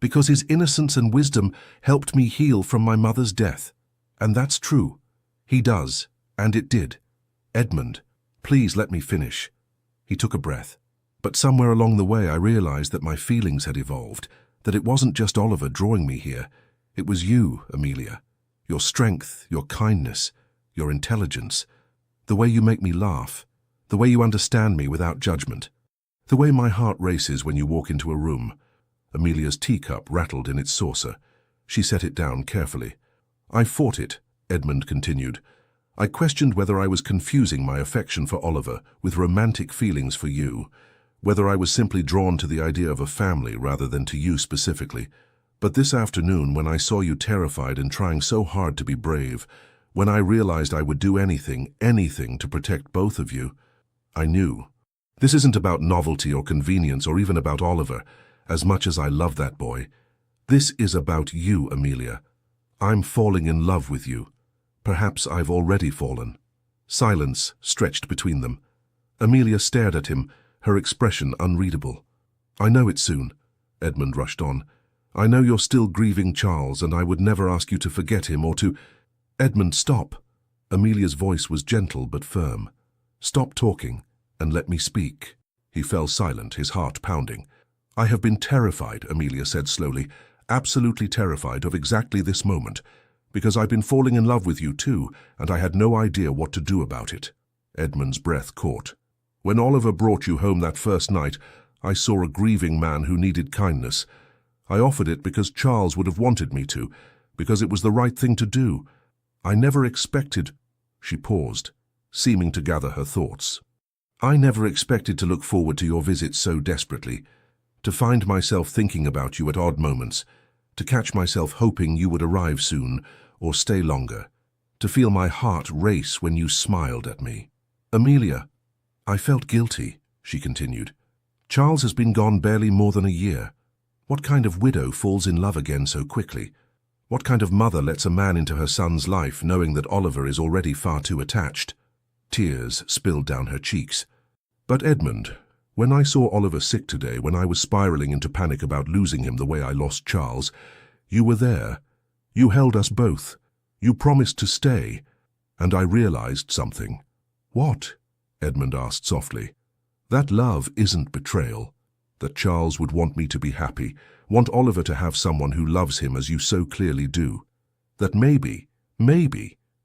because his innocence and wisdom helped me heal from my mother's death. And that's true. He does, and it did. Edmund, please let me finish." He took a breath. "But somewhere along the way I realized that my feelings had evolved, that it wasn't just Oliver drawing me here. It was you, Amelia. Your strength, your kindness, your intelligence. The way you make me laugh. The way you understand me without judgment. The way my heart races when you walk into a room." Amelia's teacup rattled in its saucer. She set it down carefully. "I fought it," Edmund continued. "I questioned whether I was confusing my affection for Oliver with romantic feelings for you, whether I was simply drawn to the idea of a family rather than to you specifically. But this afternoon, when I saw you terrified and trying so hard to be brave, when I realized I would do anything to protect both of you, I knew. This isn't about novelty or convenience or even about Oliver, as much as I love that boy. This is about you, Amelia. I'm falling in love with you. Perhaps I've already fallen." Silence stretched between them. Amelia stared at him, her expression unreadable. "I know it soon," Edmund rushed on. I know you're still grieving Charles, and I would never ask you to forget him or to— Edmund, stop. Amelia's voice was gentle but firm. Stop talking and let me speak. He fell silent, his heart pounding. I have been terrified, Amelia said slowly, absolutely terrified of exactly this moment, because I've been falling in love with you too, and I had no idea what to do about it. Edmund's breath caught. When Oliver brought you home that first night, I saw a grieving man who needed kindness. I offered it because Charles would have wanted me to, because it was the right thing to do. I never expected— She paused, seeming to gather her thoughts. I never expected to look forward to your visit so desperately, to find myself thinking about you at odd moments, to catch myself hoping you would arrive soon or stay longer, to feel my heart race when you smiled at me. Amelia, I felt guilty, she continued. Charles has been gone barely more than a year. What kind of widow falls in love again so quickly? What kind of mother lets a man into her son's life knowing that Oliver is already far too attached? Tears spilled down her cheeks. But Edmund, when I saw Oliver sick today, when I was spiraling into panic about losing him the way I lost Charles, you were there. You held us both. You promised to stay. And I realized something. What? Edmund asked softly. That love isn't betrayal. That Charles would want me to be happy, want Oliver to have someone who loves him as you so clearly do. That maybe,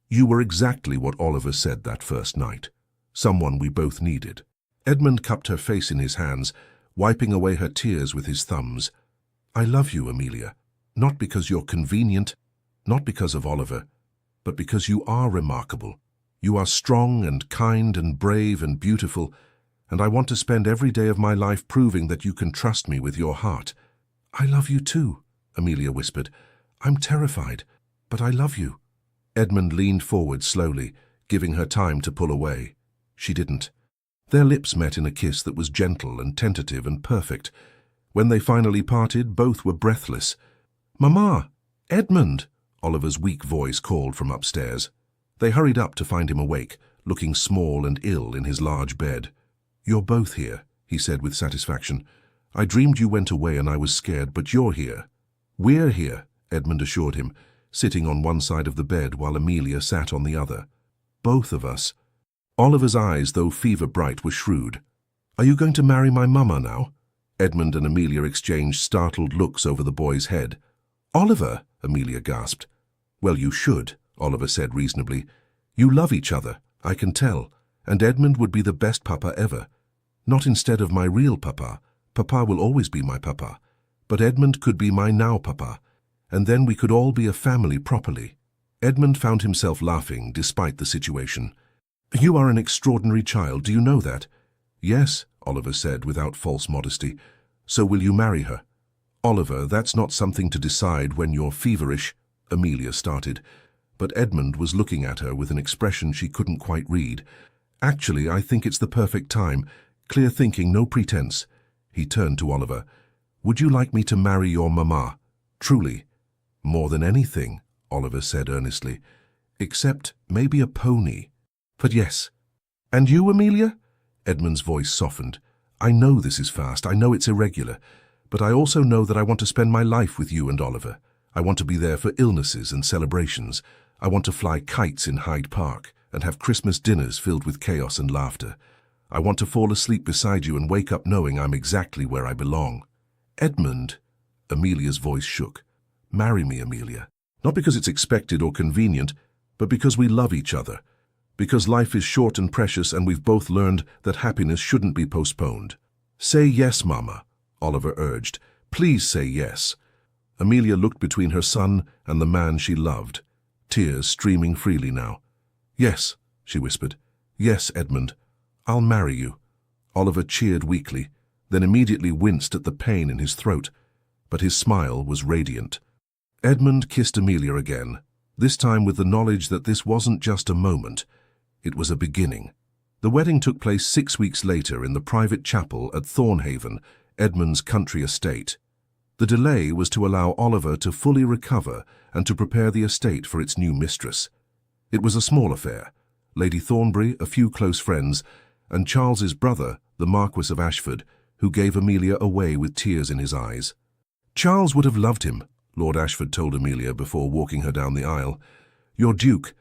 you were exactly what Oliver said that first night. Someone we both needed. Edmund cupped her face in his hands, wiping away her tears with his thumbs. I love you, Amelia. Not because you're convenient, not because of Oliver, but because you are remarkable. You are strong and kind and brave and beautiful, and I want to spend every day of my life proving that you can trust me with your heart. I love you too, Amelia whispered. I'm terrified, but I love you. Edmund leaned forward slowly, giving her time to pull away. She didn't. Their lips met in a kiss that was gentle and tentative and perfect. When they finally parted, both were breathless. Mama! Edmund! Oliver's weak voice called from upstairs. They hurried up to find him awake, looking small and ill in his large bed. You're both here, he said with satisfaction. I dreamed you went away and I was scared, but you're here. We're here, Edmund assured him, sitting on one side of the bed while Amelia sat on the other. Both of us. Oliver's eyes, though fever-bright, were shrewd. Are you going to marry my mama now? Edmund and Amelia exchanged startled looks over the boy's head. Oliver, Amelia gasped. Well, you should, Oliver said reasonably. You love each other, I can tell, and Edmund would be the best papa ever. Not instead of my real papa. Papa will always be my papa. But Edmund could be my now papa, and then we could all be a family properly. Edmund found himself laughing despite the situation. You are an extraordinary child, do you know that? Yes, Oliver said without false modesty. So will you marry her? Oliver, that's not something to decide when you're feverish, Amelia started, but Edmund was looking at her with an expression she couldn't quite read. Actually, I think it's the perfect time. Clear thinking, no pretense. He turned to Oliver. Would you like me to marry your mama? Truly. More than anything, Oliver said earnestly. Except maybe a pony. But yes. And you, Amelia? Edmund's voice softened. I know this is fast, I know it's irregular, but I also know that I want to spend my life with you and Oliver. I want to be there for illnesses and celebrations. I want to fly kites in Hyde Park and have Christmas dinners filled with chaos and laughter. I want to fall asleep beside you and wake up knowing I'm exactly where I belong. Edmund, Amelia's voice shook. Marry me, Amelia. Not because it's expected or convenient, but because we love each other. Because life is short and precious and we've both learned that happiness shouldn't be postponed. Say yes, Mama, Oliver urged. Please say yes. Amelia looked between her son and the man she loved, tears streaming freely now. Yes, she whispered. Yes, Edmund. I'll marry you. Oliver cheered weakly, then immediately winced at the pain in his throat, but his smile was radiant. Edmund kissed Amelia again, this time with the knowledge that this wasn't just a moment. It was a beginning. The wedding took place 6 weeks later in the private chapel at Thornhaven, Edmund's country estate. The delay was to allow Oliver to fully recover and to prepare the estate for its new mistress. It was a small affair. Lady Thornbury, a few close friends, and Charles's brother, the Marquis of Ashford, who gave Amelia away with tears in his eyes. Charles would have loved him, Lord Ashford told Amelia before walking her down the aisle. Your Duke.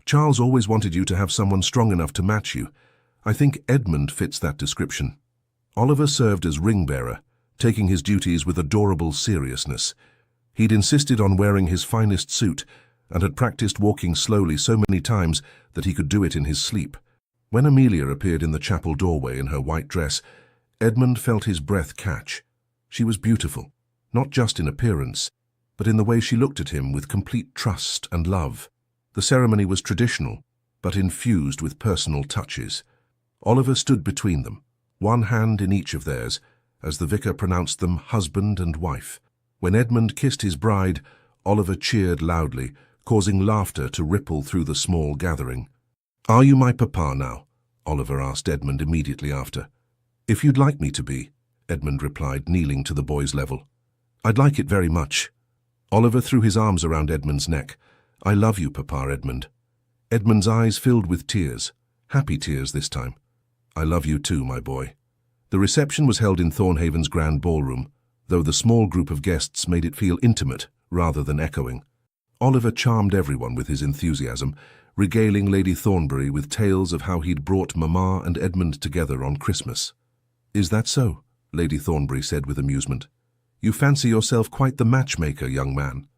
Charles always wanted you to have someone strong enough to match you. I think Edmund fits that description. Oliver served as ring-bearer, taking his duties with adorable seriousness. He'd insisted on wearing his finest suit and had practiced walking slowly so many times that he could do it in his sleep. When Amelia appeared in the chapel doorway in her white dress, Edmund felt his breath catch. She was beautiful, not just in appearance, but in the way she looked at him with complete trust and love. The ceremony was traditional, but infused with personal touches. Oliver stood between them, one hand in each of theirs, as the vicar pronounced them husband and wife. When Edmund kissed his bride, Oliver cheered loudly, causing laughter to ripple through the small gathering. "Are you my papa now?" Oliver asked Edmund immediately after. "If you'd like me to be," Edmund replied, kneeling to the boy's level. "I'd like it very much." Oliver threw his arms around Edmund's neck. "I love you, Papa Edmund." Edmund's eyes filled with tears, happy tears this time. "I love you too, my boy." The reception was held in Thornhaven's grand ballroom, though the small group of guests made it feel intimate rather than echoing. Oliver charmed everyone with his enthusiasm, regaling Lady Thornbury with tales of how he'd brought Mamma and Edmund together on Christmas. "Is that so?" Lady Thornbury said with amusement. "You fancy yourself quite the matchmaker, young man."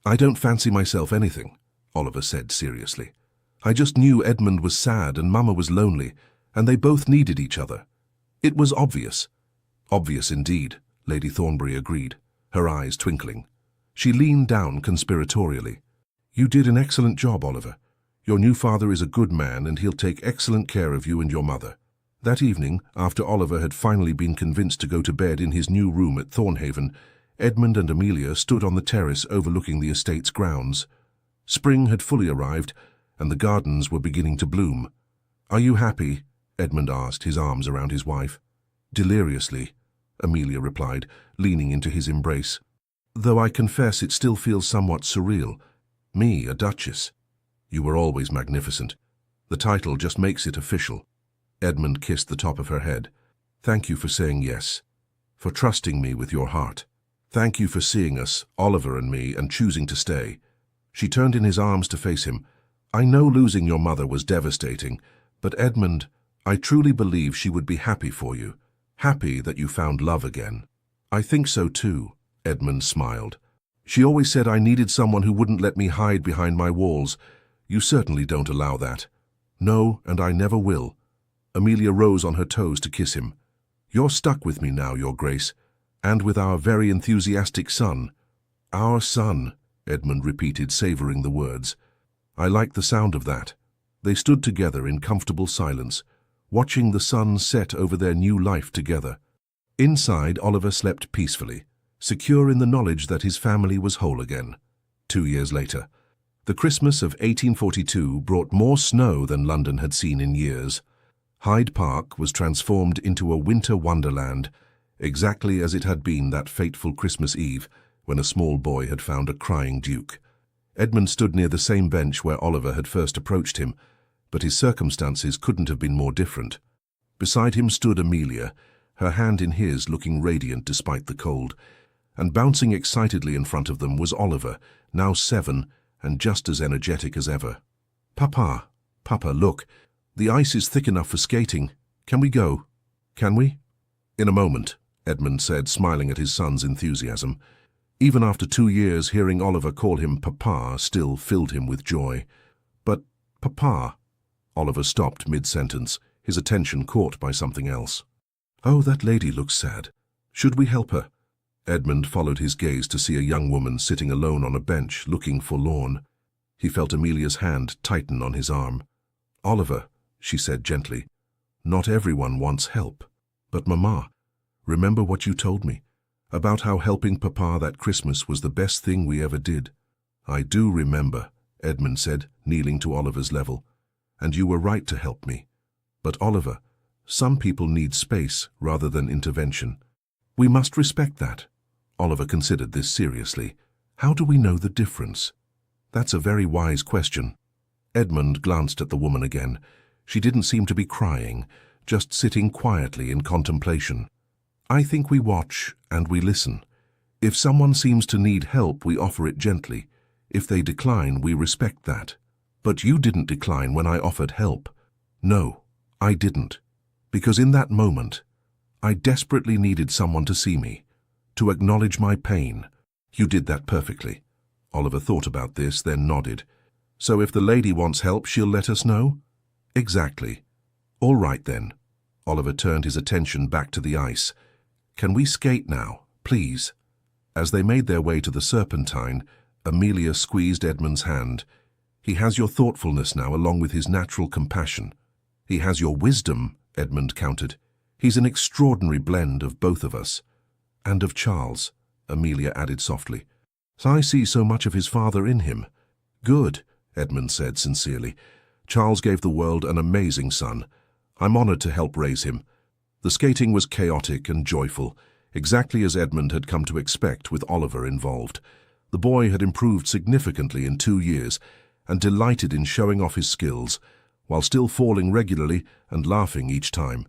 "I don't fancy myself anything," Oliver said seriously. "I just knew Edmund was sad and Mamma was lonely, and they both needed each other. It was obvious." "Obvious indeed," Lady Thornbury agreed, her eyes twinkling. She leaned down conspiratorially. "You did an excellent job, Oliver. Your new father is a good man and he'll take excellent care of you and your mother." That evening, after Oliver had finally been convinced to go to bed in his new room at Thornhaven, Edmund and Amelia stood on the terrace overlooking the estate's grounds. Spring had fully arrived, and the gardens were beginning to bloom. "Are you happy?" Edmund asked, his arms around his wife. "Deliriously," Amelia replied, leaning into his embrace. "Though I confess it still feels somewhat surreal. Me, a duchess. You were always magnificent. The title just makes it official." Edmund kissed the top of her head. "Thank you for saying yes, for trusting me with your heart. Thank you for seeing us, Oliver and me, and choosing to stay." She turned in his arms to face him. "I know losing your mother was devastating, but Edmund, I truly believe she would be happy for you, happy that you found love again." "I think so too," Edmund smiled. "She always said I needed someone who wouldn't let me hide behind my walls. You certainly don't allow that." "No, and I never will." Amelia rose on her toes to kiss him. "You're stuck with me now, Your Grace, and with our very enthusiastic son." "Our son," Edmund repeated, savouring the words. "I like the sound of that." They stood together in comfortable silence, watching the sun set over their new life together. Inside, Oliver slept peacefully, secure in the knowledge that his family was whole again. 2 years later, the Christmas of 1842 brought more snow than London had seen in years. Hyde Park was transformed into a winter wonderland, exactly as it had been that fateful Christmas Eve when a small boy had found a crying duke. Edmund stood near the same bench where Oliver had first approached him, but his circumstances couldn't have been more different. Beside him stood Amelia, her hand in his, looking radiant despite the cold, and bouncing excitedly in front of them was Oliver, now 7 and just as energetic as ever. "Papa, Papa, look. The ice is thick enough for skating. Can we go?" "Can we?" "In a moment," Edmund said, smiling at his son's enthusiasm. Even after 2 years, hearing Oliver call him Papa still filled him with joy. "But, Papa—" Oliver stopped mid-sentence, his attention caught by something else. "Oh, that lady looks sad. Should we help her?" Edmund followed his gaze to see a young woman sitting alone on a bench, looking forlorn. He felt Amelia's hand tighten on his arm. "Oliver," she said gently, "not everyone wants help. But Mamma, remember what you told me, about how helping Papa that Christmas was the best thing we ever did." "I do remember," Edmund said, kneeling to Oliver's level. "And you were right to help me. But Oliver, some people need space rather than intervention. We must respect that." Oliver considered this seriously. "How do we know the difference?" "That's a very wise question." Edmund glanced at the woman again. She didn't seem to be crying, just sitting quietly in contemplation. "I think we watch and we listen. If someone seems to need help, we offer it gently. If they decline, we respect that. But you didn't decline when I offered help. No, I didn't. Because in that moment, I desperately needed someone to see me, to acknowledge my pain. You did that perfectly. Oliver thought about this, then nodded. So if the lady wants help, she'll let us know? Exactly. All right then. Oliver turned his attention back to the ice. Can we skate now, please? As they made their way to the Serpentine, Amelia squeezed Edmund's hand. He has your thoughtfulness now, along with his natural compassion. He has your wisdom, Edmund countered. He's an extraordinary blend of both of us. And of Charles, Amelia added softly. I see so much of his father in him. Good, Edmund said sincerely. Charles gave the world an amazing son. I'm honored to help raise him. The skating was chaotic and joyful, exactly as Edmund had come to expect with Oliver involved. The boy had improved significantly in 2 years and delighted in showing off his skills, while still falling regularly and laughing each time.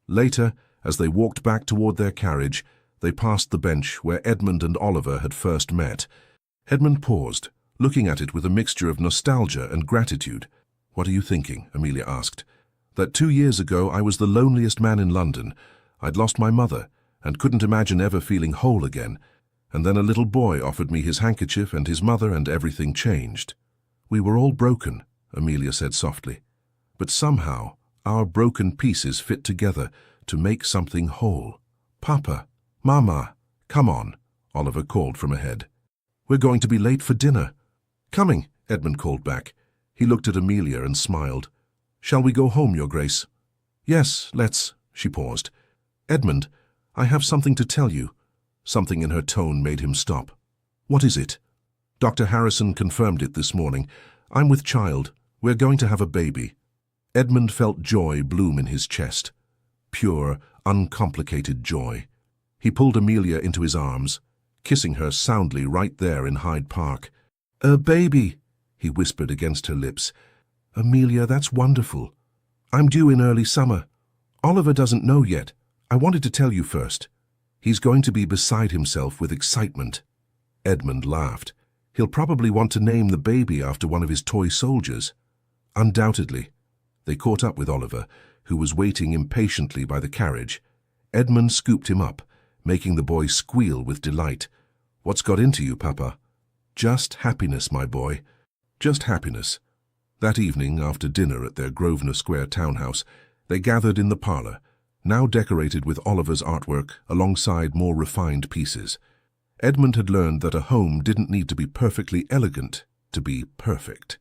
Later, as they walked back toward their carriage, they passed the bench where Edmund and Oliver had first met. Edmund paused, looking at it with a mixture of nostalgia and gratitude. What are you thinking? Amelia asked. That 2 years ago I was the loneliest man in London. I'd lost my mother and couldn't imagine ever feeling whole again. And then a little boy offered me his handkerchief and his mother, and everything changed. We were all broken, Amelia said softly. But somehow our broken pieces fit together to make something whole. Papa, Mama, come on, Oliver called from ahead. We're going to be late for dinner. Coming, Edmund called back. He looked at Amelia and smiled. Shall we go home, Your Grace? Yes, let's, she paused. Edmund, I have something to tell you. Something in her tone made him stop. What is it? Dr. Harrison confirmed it this morning. I'm with child. We're going to have a baby. Edmund felt joy bloom in his chest. Pure, uncomplicated joy. He pulled Amelia into his arms, kissing her soundly right there in Hyde Park. A baby, he whispered against her lips. Amelia, that's wonderful. I'm due in early summer. Oliver doesn't know yet. I wanted to tell you first. He's going to be beside himself with excitement. Edmund laughed. He'll probably want to name the baby after one of his toy soldiers. Undoubtedly. They caught up with Oliver, who was waiting impatiently by the carriage. Edmund scooped him up, making the boy squeal with delight. What's got into you, Papa? Just happiness, my boy. Just happiness. That evening, after dinner at their Grosvenor Square townhouse, they gathered in the parlour, now decorated with Oliver's artwork alongside more refined pieces. Edmund had learned that a home didn't need to be perfectly elegant to be perfect.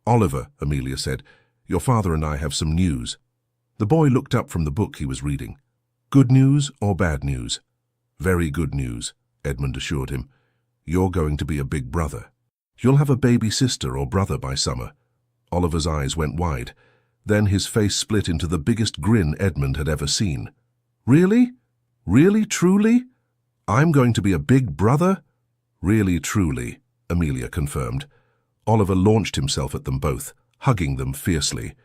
Oliver, Amelia said, your father and I have some news. The boy looked up from the book he was reading. Good news or bad news? Very good news, Edmund assured him. You're going to be a big brother. You'll have a baby sister or brother by summer. Oliver's eyes went wide. Then his face split into the biggest grin Edmund had ever seen. Really? Really, truly? I'm going to be a big brother? Really, truly, Amelia confirmed. Oliver launched himself at them both, hugging them fiercely.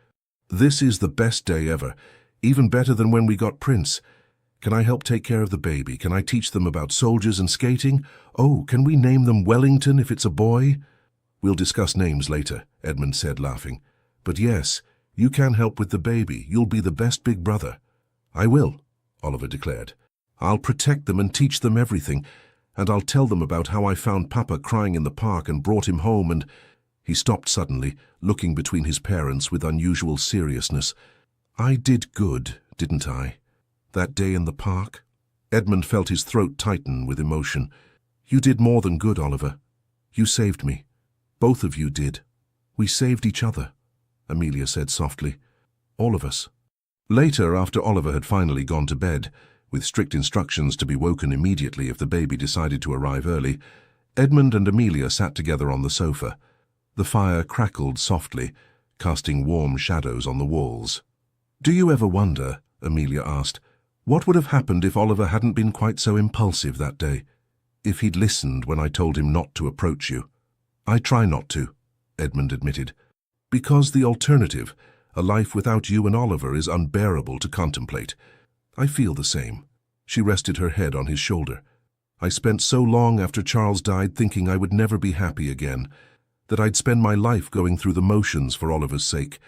This is the best day ever, even better than when we got Prince. Can I help take care of the baby? Can I teach them about soldiers and skating? Oh, can we name them Wellington if it's a boy? We'll discuss names later, Edmund said, laughing. But yes, you can help with the baby. You'll be the best big brother. I will, Oliver declared. I'll protect them and teach them everything, and I'll tell them about how I found Papa crying in the park and brought him home and— He stopped suddenly, looking between his parents with unusual seriousness. I did good, didn't I? That day in the park? Edmund felt his throat tighten with emotion. You did more than good, Oliver. You saved me. Both of you did. We saved each other, Amelia said softly. All of us. Later, after Oliver had finally gone to bed, with strict instructions to be woken immediately if the baby decided to arrive early, Edmund and Amelia sat together on the sofa. The fire crackled softly, casting warm shadows on the walls. Do you ever wonder, Amelia asked, what would have happened if Oliver hadn't been quite so impulsive that day? If he'd listened when I told him not to approach you? I try not to, Edmund admitted. Because the alternative, a life without you and Oliver, is unbearable to contemplate. I feel the same. She rested her head on his shoulder. I spent so long after Charles died thinking I would never be happy again, that I'd spend my life going through the motions for Oliver's sake.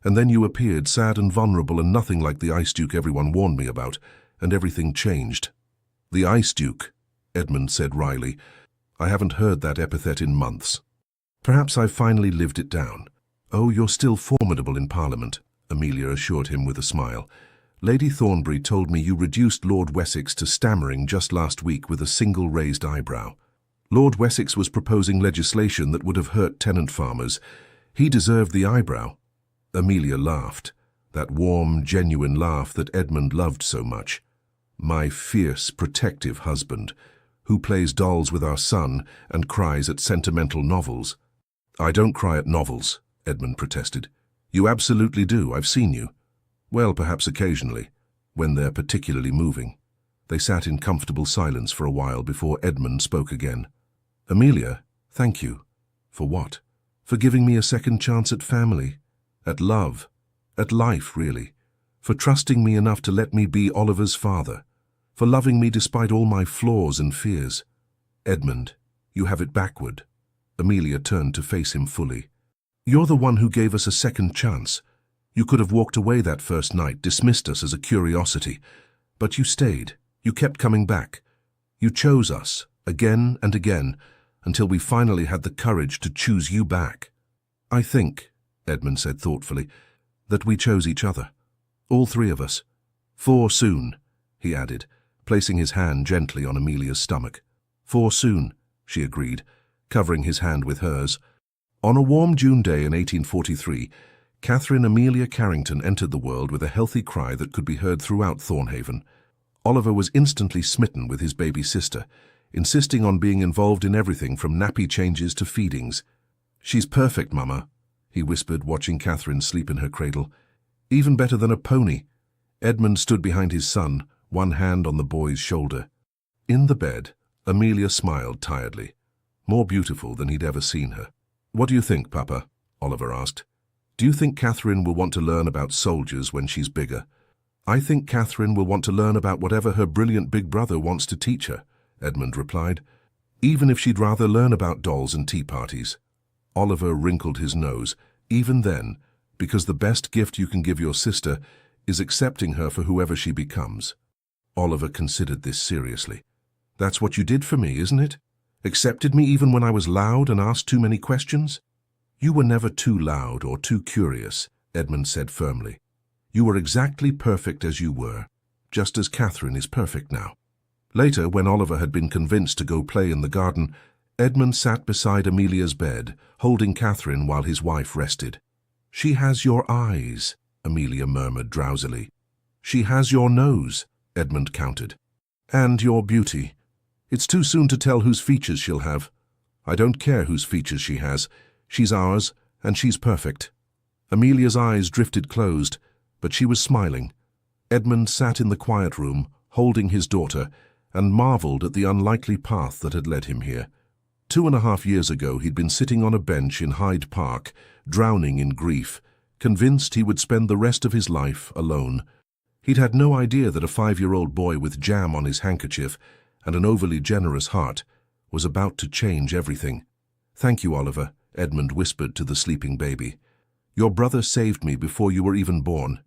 And then you appeared, sad and vulnerable and nothing like the Ice Duke everyone warned me about, and everything changed." "The Ice Duke," Edmund said wryly. "I haven't heard that epithet in months. Perhaps I've finally lived it down." "Oh, you're still formidable in Parliament," Amelia assured him with a smile. "Lady Thornbury told me you reduced Lord Wessex to stammering just last week with a single raised eyebrow. Lord Wessex was proposing legislation that would have hurt tenant farmers. He deserved the eyebrow." Amelia laughed, that warm, genuine laugh that Edmund loved so much. "My fierce, protective husband, who plays dolls with our son and cries at sentimental novels." "I don't cry at novels," Edmund protested. "You absolutely do, I've seen you." "Well, perhaps occasionally, when they're particularly moving." They sat in comfortable silence for a while before Edmund spoke again. "Amelia, thank you." "For what?" "For giving me a second chance at family, at love, at life, really. For trusting me enough to let me be Oliver's father. For loving me despite all my flaws and fears." "Edmund, you have it backward." Amelia turned to face him fully. "You're the one who gave us a second chance. You could have walked away that first night, dismissed us as a curiosity. But you stayed. You kept coming back. You chose us, again and again, until we finally had the courage to choose you back." "I think," Edmund said thoughtfully, "that we chose each other. All three of us. For soon," he added, placing his hand gently on Amelia's stomach. "For soon," she agreed, covering his hand with hers. On a warm June day in 1843, Catherine Amelia Carrington entered the world with a healthy cry that could be heard throughout Thornhaven. Oliver was instantly smitten with his baby sister, insisting on being involved in everything from nappy changes to feedings. "She's perfect, Mama," he whispered, watching Catherine sleep in her cradle. "Even better than a pony." Edmund stood behind his son, one hand on the boy's shoulder. In the bed, Amelia smiled tiredly, more beautiful than he'd ever seen her. "What do you think, Papa?" Oliver asked. "Do you think Catherine will want to learn about soldiers when she's bigger?" "I think Catherine will want to learn about whatever her brilliant big brother wants to teach her," Edmund replied, "even if she'd rather learn about dolls and tea parties." Oliver wrinkled his nose. "Even then, because the best gift you can give your sister is accepting her for whoever she becomes." Oliver considered this seriously. "That's what you did for me, isn't it? Accepted me even when I was loud and asked too many questions?" "You were never too loud or too curious," Edmund said firmly. "You were exactly perfect as you were, just as Catherine is perfect now." Later, when Oliver had been convinced to go play in the garden, Edmund sat beside Amelia's bed, holding Catherine while his wife rested. "She has your eyes," Amelia murmured drowsily. "She has your nose," Edmund countered. "And your beauty. It's too soon to tell whose features she'll have. I don't care whose features she has. She's ours, and she's perfect." Amelia's eyes drifted closed, but she was smiling. Edmund sat in the quiet room, holding his daughter, and marveled at the unlikely path that had led him here. 2.5 years ago he'd been sitting on a bench in Hyde Park, drowning in grief, convinced he would spend the rest of his life alone. He'd had no idea that a 5-year-old boy with jam on his handkerchief and an overly generous heart was about to change everything. "Thank you, Oliver," Edmund whispered to the sleeping baby. "Your brother saved me before you were even born.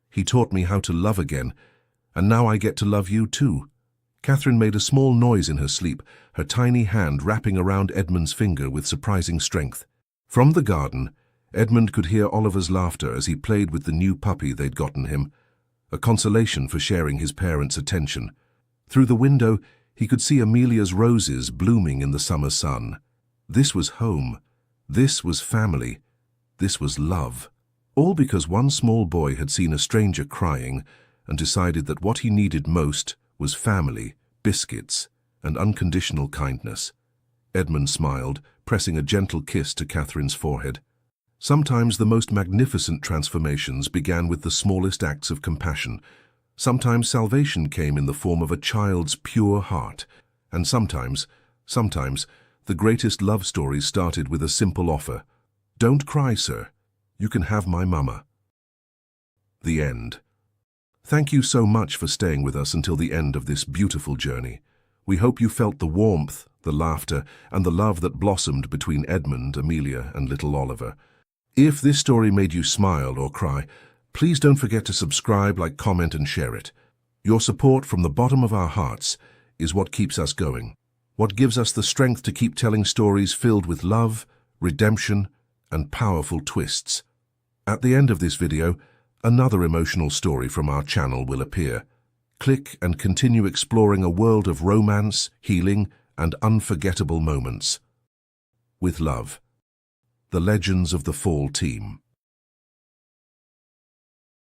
He taught me how to love again, and now I get to love you too." Catherine made a small noise in her sleep, her tiny hand wrapping around Edmund's finger with surprising strength. From the garden, Edmund could hear Oliver's laughter as he played with the new puppy they'd gotten him, a consolation for sharing his parents' attention. Through the window, he could see Amelia's roses blooming in the summer sun. This was home. This was family. This was love. All because one small boy had seen a stranger crying and decided that what he needed most was family, biscuits, and unconditional kindness. Edmund smiled, pressing a gentle kiss to Catherine's forehead. Sometimes the most magnificent transformations began with the smallest acts of compassion. Sometimes salvation came in the form of a child's pure heart. And sometimes, the greatest love stories started with a simple offer. "Don't cry, sir. You can have my mama." The end. Thank you so much for staying with us until the end of this beautiful journey. We hope you felt the warmth, the laughter, and the love that blossomed between Edmund, Amelia, and little Oliver. If this story made you smile or cry, please don't forget to subscribe, like, comment, and share it. Your support from the bottom of our hearts is what keeps us going, what gives us the strength to keep telling stories filled with love, redemption, and powerful twists. At the end of this video, another emotional story from our channel will appear. Click and continue exploring a world of romance, healing, and unforgettable moments. With love, The Legends of the Fall Team.